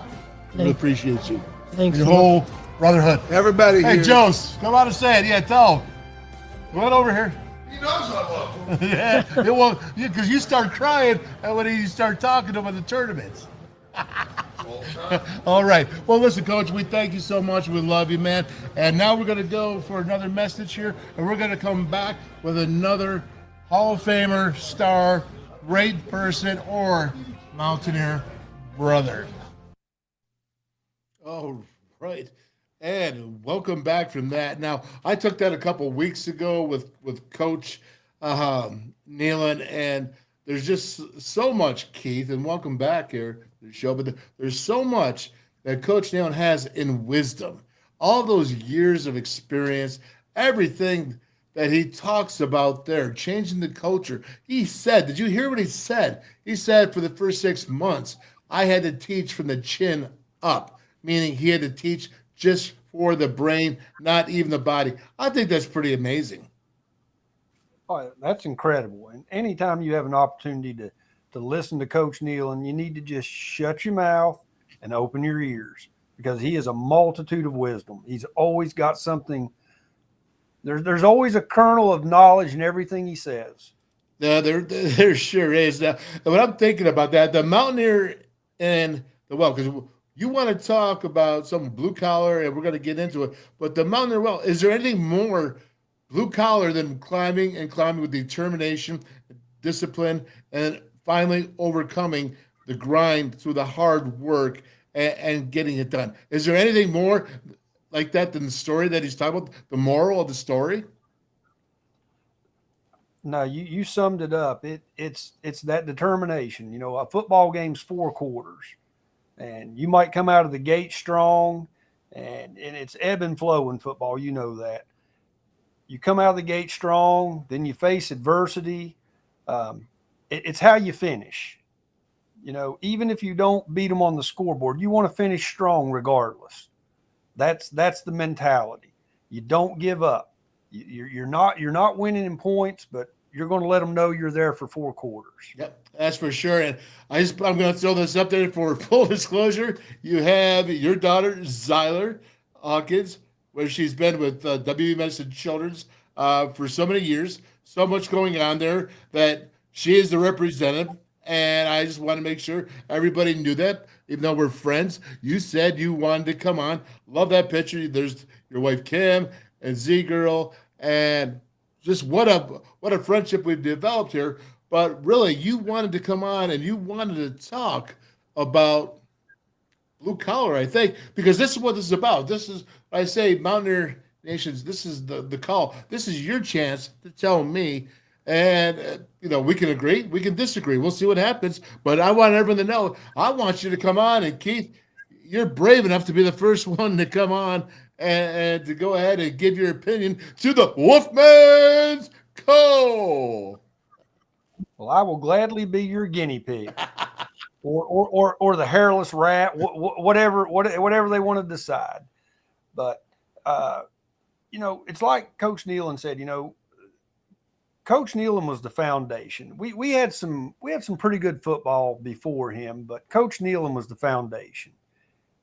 We appreciate you. Thanks. Your whole brotherhood. Everybody Hey, here. Jones, come out and say it. Yeah, tell him. Come on over here. He knows I love him. Yeah, it won't, because you start crying when you start talking to him at the tournaments. All right. Well, listen, Coach, we thank you so much. We love you, man. And now we're going to go for another message here, and we're going to come back with another Hall of Famer, star, great person, or Mountaineer brother. All right. And welcome back from that. Now, I took that a couple weeks ago with Coach Nehlen, and there's just so much, Keith, and welcome back here to the show, but there's so much that Coach Nehlen has in wisdom. All those years of experience, everything that he talks about there, changing the culture. He said, did you hear what he said? He said for the first 6 months, I had to teach from the chin up, meaning he had to teach just for the brain, not even the body. I think that's pretty amazing. Oh, that's incredible. And anytime you have an opportunity to listen to Coach Nehlen, you need to just shut your mouth and open your ears, because he is a multitude of wisdom. He's always got something. There's always a kernel of knowledge in everything he says. Yeah, there sure is. Now, when I'm thinking about that, the Mountaineer and the well, because you want to talk about some blue collar, and we're going to get into it. But the Mountaineer well, is there anything more blue collar than climbing with determination, discipline, and finally overcoming the grind through the hard work and getting it done? Is there anything more like that than the story that he's talking about, the moral of the story? No, you summed it up. It's that determination. You know, a football game's 4 quarters, and you might come out of the gate strong, and it's ebb and flow in football. You know that. You come out of the gate strong, then you face adversity. It's how you finish. You know, even if you don't beat them on the scoreboard, you want to finish strong regardless. That's the mentality. You don't give up. You're not winning in points, but you're going to let them know you're there for 4 quarters. Yep, that's for sure. And I'm going to throw this up there for full disclosure. You have your daughter, Zyler Hawkins, where she's been with WB Medicine Children's for so many years, so much going on there that she is the representative. And I just want to make sure everybody knew that, even though we're friends. You said you wanted to come on. Love that picture. There's your wife, Kim, and Z-Girl, and just what a friendship we've developed here. But really, you wanted to come on and you wanted to talk about blue collar, I think, because this is what this is about. This is, I say, Mountaineer Nations, this is the call. This is your chance to tell me. And, we can agree, we can disagree. We'll see what happens. But I want everyone to know, I want you to come on. And, Keith, you're brave enough to be the first one to come on and to go ahead and give your opinion to the WolfMan's call. Well, I will gladly be your guinea pig, or the hairless rat, whatever they want to decide. But it's like Coach Nehlen said. Coach Nehlen was the foundation. We had some pretty good football before him, but Coach Nehlen was the foundation.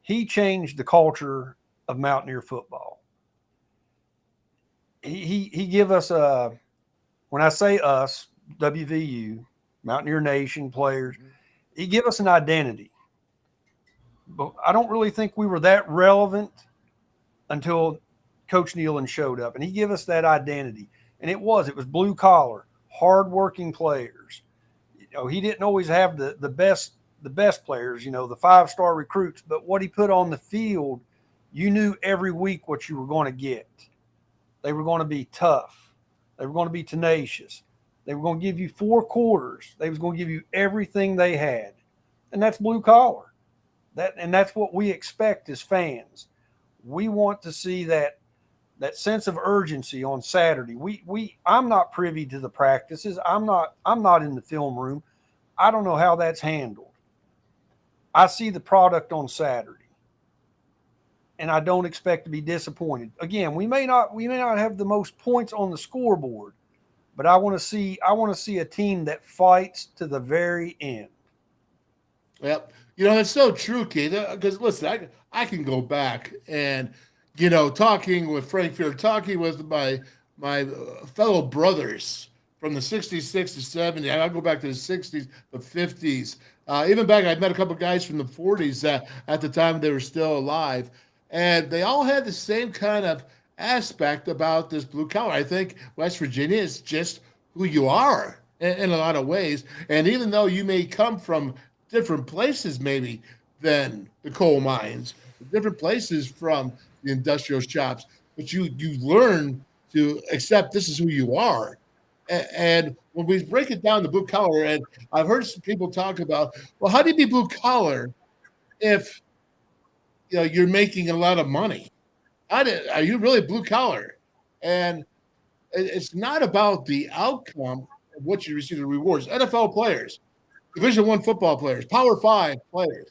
He changed the culture of Mountaineer football. He give us when I say us, WVU, Mountaineer Nation players, he give us an identity. But I don't really think we were that relevant until Coach Nehlen showed up, and he gave us that identity. And it was blue collar, hardworking players. He didn't always have the best players, the 5-star recruits, but what he put on the field, you knew every week what you were going to get. They were going to be tough. They were going to be tenacious. They were going to give you 4 quarters. They was going to give you everything they had. And that's blue collar. That's what we expect as fans. We want to see that sense of urgency on Saturday. I'm not privy to the practices. I'm not in the film room. I don't know how that's handled. I see the product on Saturday, and I don't expect to be disappointed. Again, we may not have the most points on the scoreboard, but I want to see a team that fights to the very end. Yep. It's so true, Keith, because listen, I can go back and, talking with Frank Fear, talking with my fellow brothers from the 60s, 60s, 70s. I go back to the 60s, the 50s. Even back, I met a couple of guys from the 40s at the time they were still alive. And they all had the same kind of aspect about this blue collar. I think West Virginia is just who you are in a lot of ways. And even though you may come from different places maybe than the coal mines, different places from the industrial shops, but you learn to accept this is who you are. And when we break it down to blue collar, and I've heard some people talk about, well, how do you be blue collar if you're making a lot of money? Are you really blue collar? And it's not about the outcome of what you receive, the rewards. NFL players, Division I football players, Power 5 players.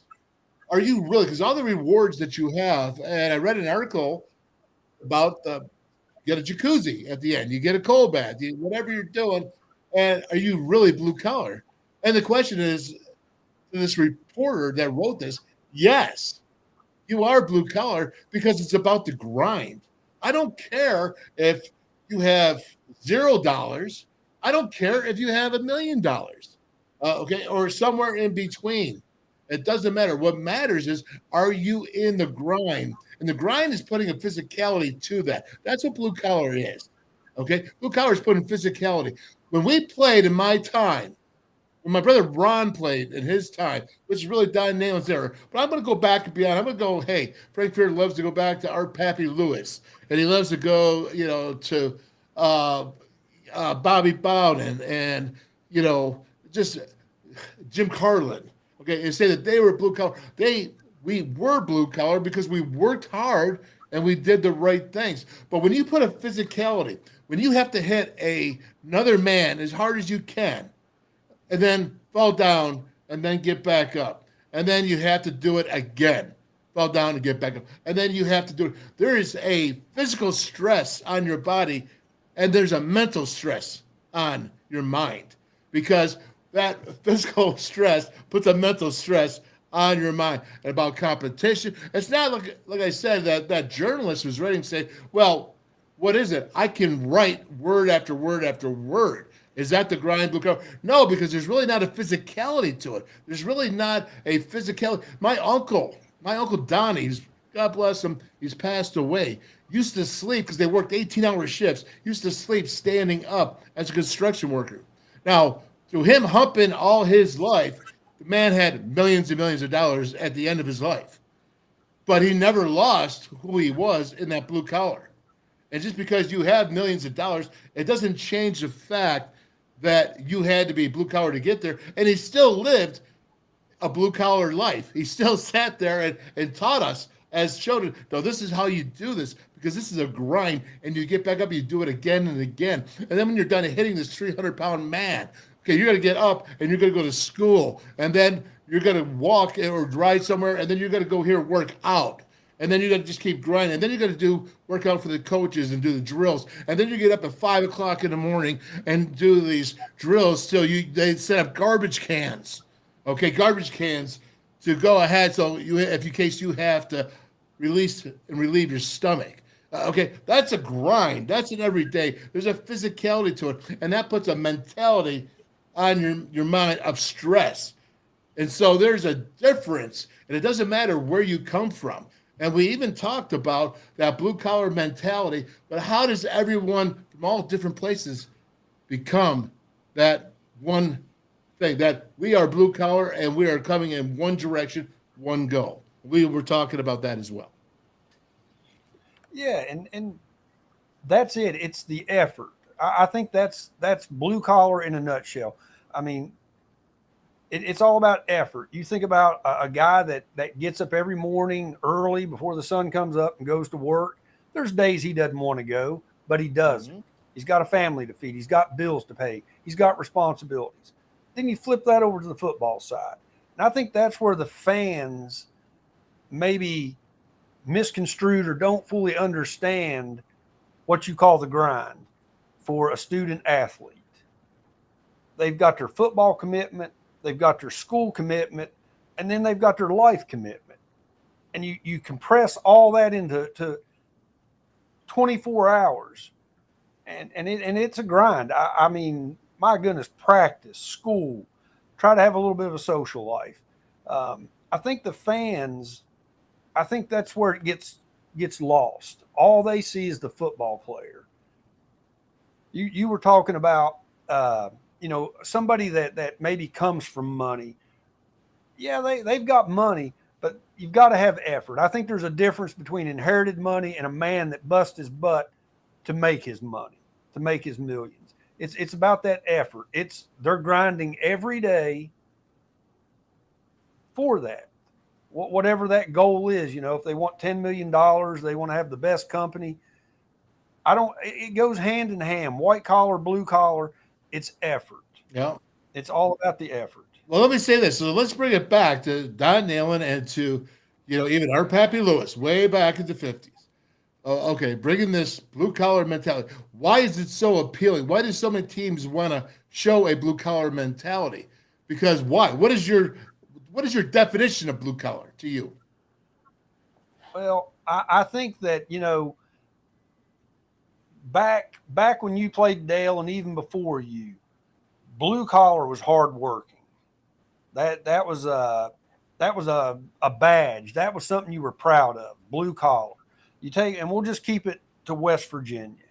Are you really? Because all the rewards that you have, and I read an article about you get a jacuzzi at the end, you get a cold bath, whatever you're doing, and are you really blue collar? And the question is, to this reporter that wrote this, yes, you are blue collar because it's about the grind. I don't care if you have $0. I don't care if you have $1 million. Okay, or somewhere in between. It doesn't matter. What matters is, are you in the grind? And the grind is putting a physicality to that. That's what blue collar is. Okay, blue collar is putting physicality. When we played in my time, when my brother Ron played in his time, which is really Don Nehlen's era, but I'm going to go back and beyond. I'm going to go, hey, Frank Fear loves to go back to Art Pappy Lewis, and he loves to go, to Bobby Bowden and, just Jim Carlin, okay, and say that they were blue collar. We were blue collar because we worked hard and we did the right things. But when you put a physicality, when you have to hit another man as hard as you can, and then fall down and then get back up, and then you have to do it again, fall down and get back up, and then you have to do it. There is a physical stress on your body, and there's a mental stress on your mind, because that physical stress puts a mental stress on your mind. And about competition, it's not like I said, that journalist was writing say, well, what is it? I can write word after word after word. Is that the grind blue collar? No, because there's really not a physicality to it. There's really not a physicality. My uncle Donnie, God bless him, he's passed away, used to sleep, because they worked 18-hour shifts, used to sleep standing up as a construction worker. Now, through him humping all his life, the man had millions and millions of dollars at the end of his life. But he never lost who he was in that blue collar. And just because you have millions of dollars, it doesn't change the fact that you had to be blue collar to get there. And he still lived a blue collar life. He still sat there and taught us as children, no, this is how you do this, because this is a grind, and you get back up, you do it again and again. And then when you're done hitting this 300-pound man, okay, you're going to get up and you're going to go to school, and then you're going to walk or drive somewhere, and then you're going to go here work out. And then you're going to just keep grinding. And then you're going to work out for the coaches and do the drills. And then you get up at 5 o'clock in the morning and do these drills till they set up garbage cans. Okay, garbage cans to go ahead. So in case you have to release and relieve your stomach. Okay, that's a grind. That's an everyday. There's a physicality to it. And that puts a mentality on your mind of stress. And so there's a difference. And it doesn't matter where you come from. And we even talked about that blue-collar mentality, but how does everyone from all different places become that one thing, that we are blue-collar and we are coming in one direction, one goal? We were talking about that as well. Yeah, and that's it. It's the effort. I think that's blue-collar in a nutshell. I mean, It's all about effort. You think about a guy that gets up every morning early before the sun comes up and goes to work. There's days he doesn't want to go, but he doesn't. Mhm. He's got a family to feed. He's got bills to pay. He's got responsibilities. Then you flip that over to the football side. And I think that's where the fans maybe misconstrued or don't fully understand what you call the grind for a student athlete. They've got their football commitment, they've got their school commitment, and then they've got their life commitment. And you compress all that into 24 hours. And it's a grind. I mean, my goodness, practice, school, try to have a little bit of a social life. I think the fans, I think that's where it gets lost. All they see is the football player. You were talking about, somebody that maybe comes from money. Yeah, they've got money, but you've got to have effort. I think there's a difference between inherited money and a man that busts his butt to make his money, to make his millions. It's about that effort. They're grinding every day for that. Whatever that goal is, if they want $10 million, they want to have the best company. It goes hand in hand, white collar, blue collar. It's effort. Yeah. It's all about the effort. Well, let me say this. So let's bring it back to Don Nehlen and to, even our Pappy Lewis way back in the 50s. Okay, bringing this blue collar mentality. Why is it so appealing? Why do so many teams want to show a blue collar mentality? Because why? What is your definition of blue collar to you? Well, I think that, back when you played Dale and even before you, blue collar was hard working. That was a badge. That was something you were proud of. Blue collar. And we'll just keep it to West Virginia.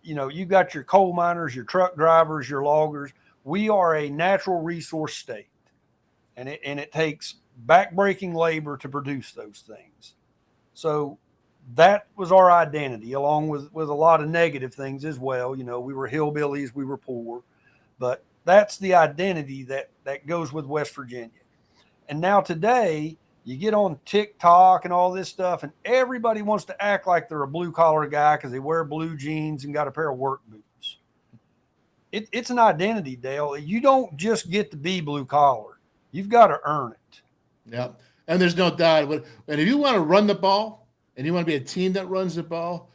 You got your coal miners, your truck drivers, your loggers. We are a natural resource state, and it takes backbreaking labor to produce those things. So that was our identity, along with a lot of negative things as well. We were hillbillies, we were poor, but that's the identity that goes with West Virginia. And now today, you get on TikTok and all this stuff, and everybody wants to act like they're a blue-collar guy because they wear blue jeans and got a pair of work boots. It's an identity, Dale. You don't just get to be blue-collar. You've got to earn it. Yeah, and there's no doubt. And if you want to run the ball and you want to be a team that runs the ball,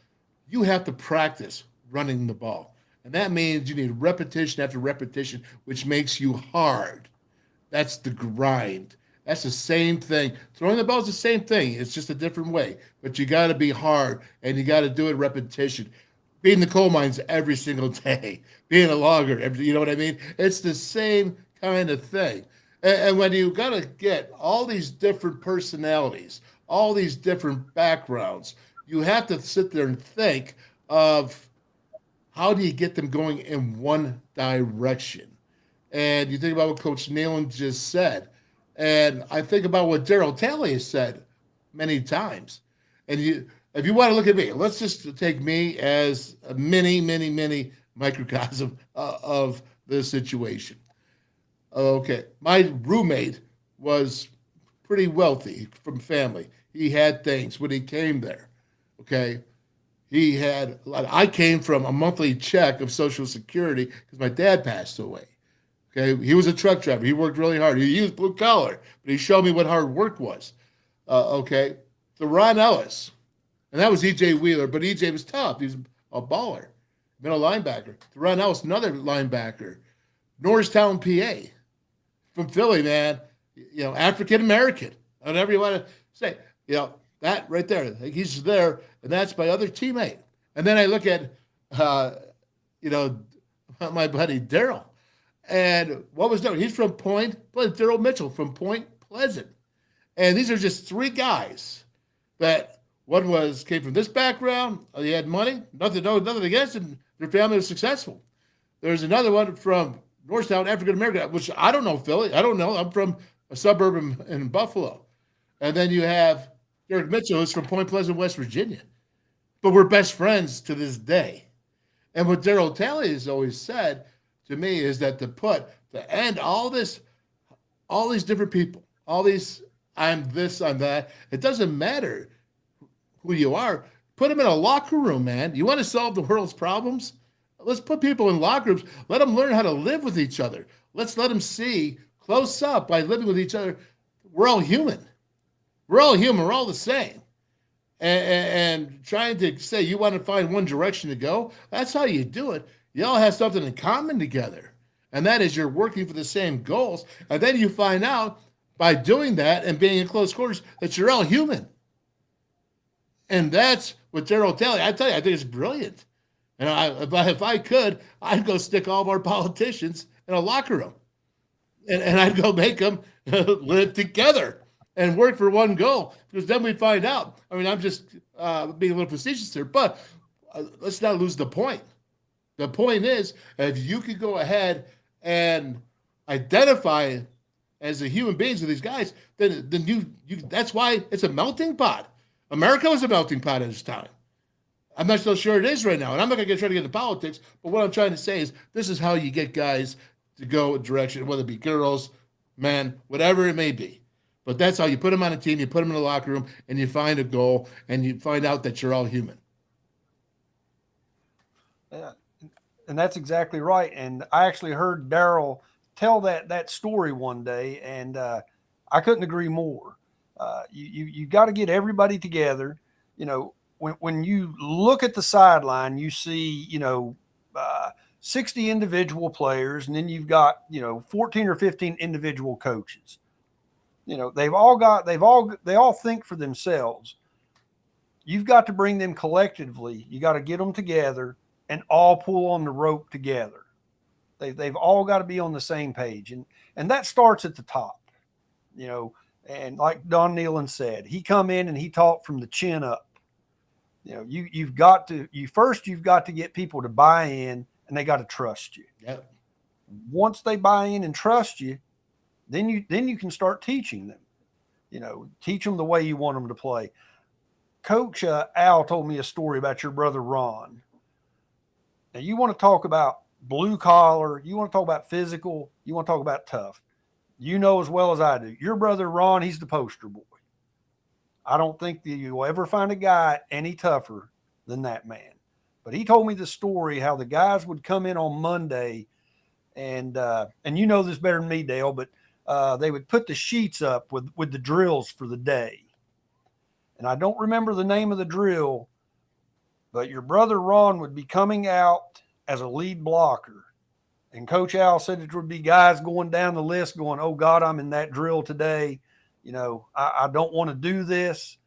you have to practice running the ball. And that means you need repetition after repetition, which makes you hard. That's the grind. That's the same thing. Throwing the ball is the same thing. It's just a different way. But you got to be hard, and you got to do it repetition. Being the coal mines every single day. Being a logger, you know what I mean? It's the same kind of thing. And when you got to get all these different personalities, all these different backgrounds, you have to sit there and think of how do you get them going in one direction. And you think about what Coach Nehlen just said. And I think about what Darryl Talley has said many times. And if you want to look at me, let's just take me as a mini microcosm of the situation. Okay, my roommate was pretty wealthy from family. He had things when he came there. Okay, he had a lot. I came from a monthly check of Social Security because my dad passed away. Okay, he was a truck driver. He worked really hard. He used blue collar, but he showed me what hard work was. Okay, so Ron Ellis, and that was E.J. Wheeler, but E.J. was tough. He was a baller, middle linebacker. Ron Ellis, another linebacker, Norristown, PA, from Philly, man. African American, whatever you want to say. That right there, he's there, and that's my other teammate. And then I look at, my buddy Darryl. And what was Darryl? He's from Point Pleasant. Darryl Mitchell from Point Pleasant. And these are just three guys that one came from this background. He had money, nothing against him. Their family was successful. There's another one from Norristown, African American, which I don't know Philly. I don't know. I'm from a suburb in Buffalo. And then you have Derek Mitchell, who's from Point Pleasant, West Virginia. But we're best friends to this day. And what Darryl Talley has always said to me is that to end all this all these different people, all these, I'm this, I'm that. It doesn't matter who you are. Put them in a locker room, man. You want to solve the world's problems? Let's put people in locker rooms. Let them learn how to live with each other. Let's let them see close up by living with each other. We're all human. We're all human. We're all the same. And trying to say you want to find one direction to go, that's how you do it. You all have something in common together. And that is you're working for the same goals. And then you find out by doing that and being in close quarters that you're all human. And that's what Daryl Talley, I tell you, I think it's brilliant. And if I could, I'd go stick all of our politicians in a locker room. And I'd go make them live together and work for one goal. Because then we find out. I mean, I'm just being a little facetious here, but let's not lose the point. The point is, if you could go ahead and identify as a human beings with these guys, then you that's why it's a melting pot. America was a melting pot at this time. I'm not so sure it is right now. And I'm not going to try to get into politics, but what I'm trying to say is this is how you get guys to go a direction, whether it be girls, men, whatever it may be. But that's how you put them on a team, you put them in a locker room, and you find a goal, and you find out that you're all human. Yeah, and that's exactly right. And I actually heard Daryl tell that story one day, and I couldn't agree more. You got to get everybody together. You know, when you look at the sideline, you see, 60 individual players, and then you've got, 14 or 15 individual coaches. They all think for themselves. You've got to bring them collectively. You got to get them together and all pull on the rope together. They've all got to be on the same page. And that starts at the top, and like Don Nehlen said, he come in and he taught from the chin up. You've got to get people to buy in, and they got to trust you. Yep. Once they buy in and trust you, then you can start teaching them. Teach them the way you want them to play. Coach Al told me a story about your brother Ron. Now, you want to talk about blue collar, you want to talk about physical, you want to talk about tough. You know as well as I do. Your brother Ron, he's the poster boy. I don't think that you'll ever find a guy any tougher than that man. But he told me the story how the guys would come in on Monday, and you know this better than me, Dale, but they would put the sheets up with the drills for the day. And I don't remember the name of the drill, but your brother Ron would be coming out as a lead blocker. And Coach Al said it would be guys going down the list going, oh, God, I'm in that drill today. I don't want to do this.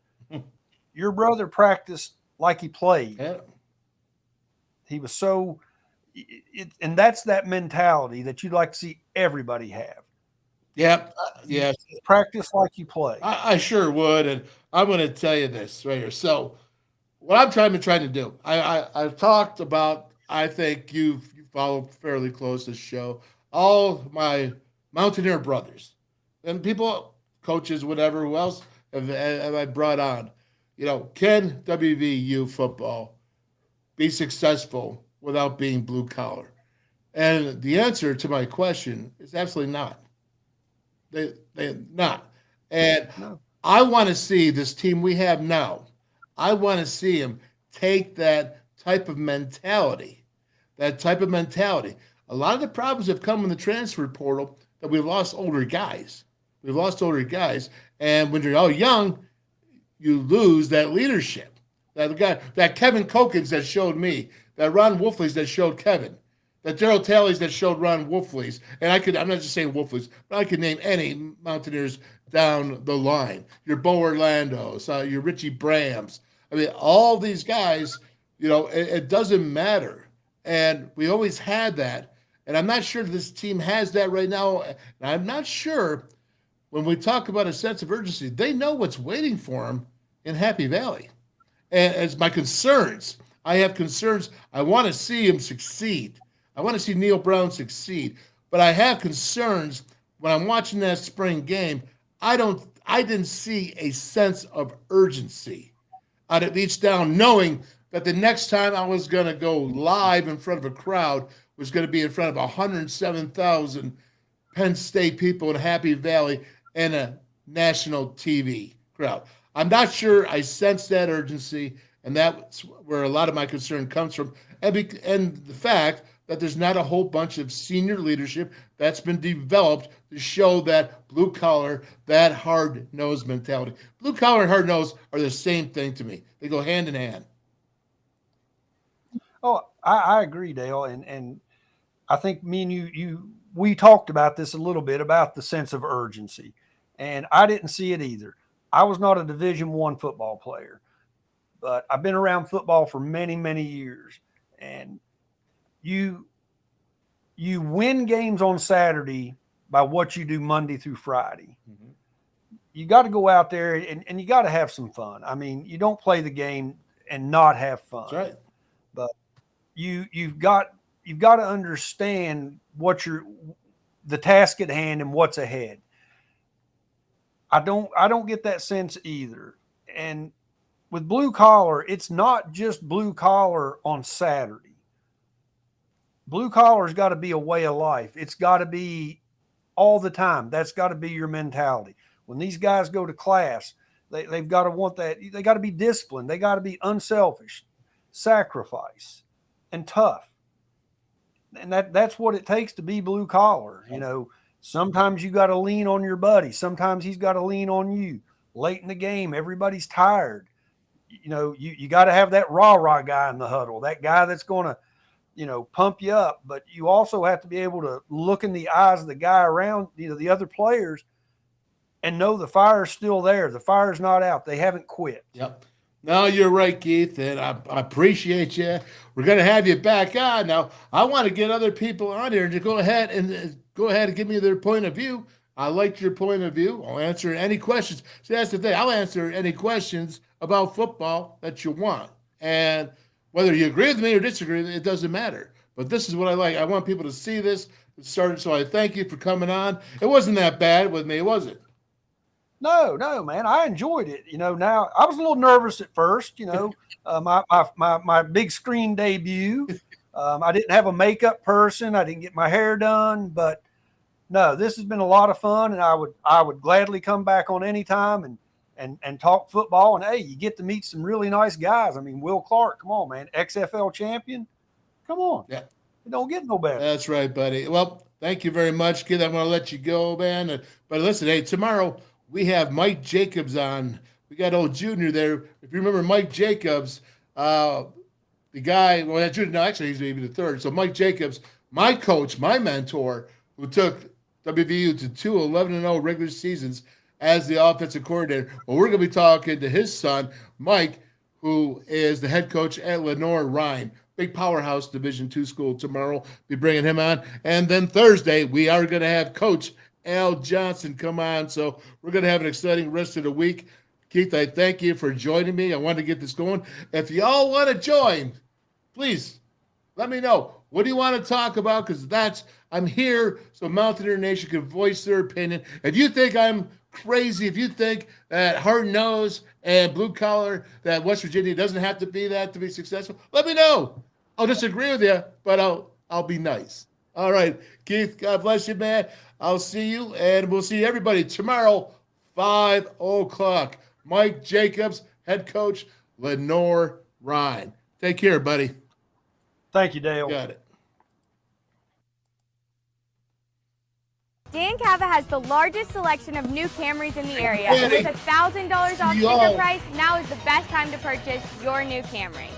Your brother practiced like he played. Yeah. He was so – and that's that mentality that you'd like to see everybody have. Yep. Yes. Practice like you play. I sure would. And I'm going to tell you this right here. So what I'm trying to do, I've talked about, I think you follow fairly close this show, all my Mountaineer brothers and people, coaches, whatever, who else have I brought on? Can WVU football be successful without being blue collar? And the answer to my question is absolutely not. They're not. And No. I want to see this team we have now. I want to see them take that type of mentality. A lot of the problems have come in the transfer portal that we've lost older guys. And when you're all young, you lose that leadership. That Kevin Kokins that showed me, that Ron Wolfley's that showed Kevin, that Daryl Talley's that showed Ron Wolfley's. And I'm not just saying Wolfley's, but I could name any Mountaineers down the line. Your Bo Orlando's, your Richie Brams. I mean, all these guys, it doesn't matter. And we always had that. And I'm not sure this team has that right now. And I'm not sure when we talk about a sense of urgency, they know what's waiting for them in Happy Valley. And as my concerns, I have concerns. I want to see him succeed. I want to see Neil Brown succeed. But I have concerns when I'm watching that spring game. I didn't see a sense of urgency out of each down, knowing that the next time I was going to go live in front of a crowd was going to be in front of 107,000 Penn State people in Happy Valley and a national TV crowd. I'm not sure I sense that urgency, and that's where a lot of my concern comes from. And the fact that there's not a whole bunch of senior leadership that's been developed to show that blue collar, that hard nosed mentality. Blue collar and hard nose are the same thing to me. They go hand in hand. Oh, I agree, Dale. And I think me and we talked about this a little bit about the sense of urgency, and I didn't see it either. I was not a Division I football player, but I've been around football for many, many years. And you win games on Saturday by what you do Monday through Friday. Mm-hmm. You got to go out there and you got to have some fun. I mean, you don't play the game and not have fun. That's right. But you've got to understand the task at hand and what's ahead. I don't get that sense either. And with blue collar, it's not just blue collar on Saturday. Blue collar's got to be a way of life. It's got to be all the time. That's got to be your mentality. When these guys go to class, they've got to want that. They got to be disciplined. They got to be unselfish, sacrifice, and tough. And that's what it takes to be blue collar. You know, sometimes you got to lean on your buddy. Sometimes he's got to lean on you. Late in the game, everybody's tired. You know, you got to have that rah-rah guy in the huddle, that guy that's going to, pump you up. But you also have to be able to look in the eyes of the guy around, the other players, and know the fire's still there. The fire's not out. They haven't quit. Yep. No, you're right, Keith, and I appreciate you. We're going to have you back on. Now, I want to get other people on here to go ahead and give me their point of view. I like your point of view. I'll answer any questions. See, that's the thing. I'll answer any questions about football that you want. And whether you agree with me or disagree with me, it doesn't matter. But this is what I like. I want people to see this. So I thank you for coming on. It wasn't that bad with me, was it? No, man. I enjoyed it. Now I was a little nervous at first, my big screen debut. I didn't have a makeup person. I didn't get my hair done, but no, this has been a lot of fun, and I would gladly come back on any time and talk football. And hey, you get to meet some really nice guys. I mean, Will Clarke, come on, man, XFL champion, come on. Yeah, it don't get no better. That's right, buddy. Well, thank you very much, kid. I'm going to let you go, man. But listen, hey, tomorrow we have Mike Jacobs on. We got old Junior there. If you remember Mike Jacobs, the guy, well, Junior, no, actually he's maybe the third. So Mike Jacobs, my coach, my mentor, who took WVU to 2 11-0 regular seasons as the offensive coordinator. Well, we're going to be talking to his son, Mike, who is the head coach at Lenoir-Rhyne, big powerhouse Division II school tomorrow. Be bringing him on. And then Thursday, we are going to have Coach Al Johnson come on. So we're going to have an exciting rest of the week. Keith, I thank you for joining me. I want to get this going. If you all want to join, please let me know. What do you want to talk about? Because I'm here so Mountaineer Nation can voice their opinion. If you think I'm crazy, if you think that hard nose and blue collar, that West Virginia doesn't have to be that to be successful, let me know. I'll disagree with you, but I'll be nice. All right, Keith, God bless you, man. I'll see you, and we'll see everybody tomorrow, 5 o'clock. Mike Jacobs, head coach, Lenoir-Rhyne. Take care, buddy. Thank you, Dale. Got it. Dan Cava has the largest selection of new Camrys in the area. With $1,000 off sticker price, now is the best time to purchase your new Camry.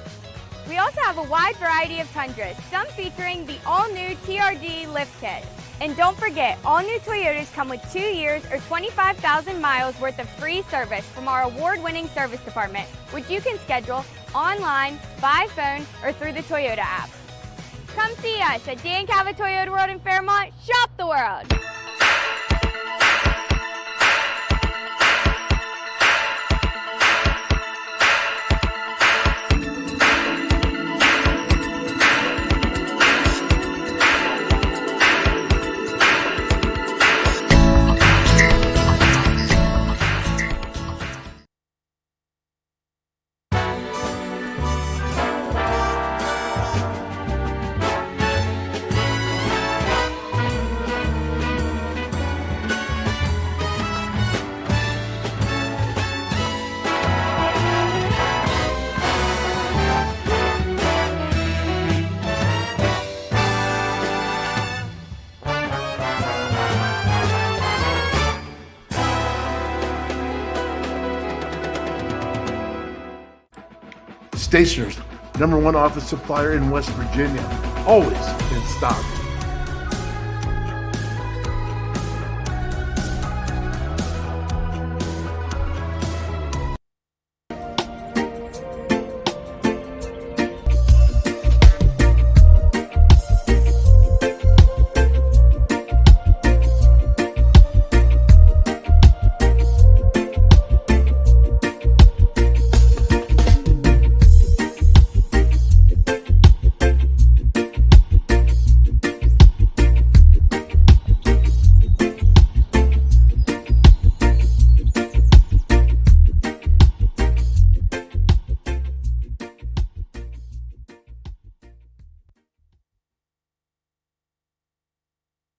We also have a wide variety of Tundras, some featuring the all-new TRD lift kit. And don't forget, all new Toyotas come with 2 years or 25,000 miles worth of free service from our award-winning service department, which you can schedule online, by phone, or through the Toyota app. Come see us at Dan Cava Toyota World in Fairmont. Shop the world! Stationers, #1 office supplier in West Virginia. Always in stock.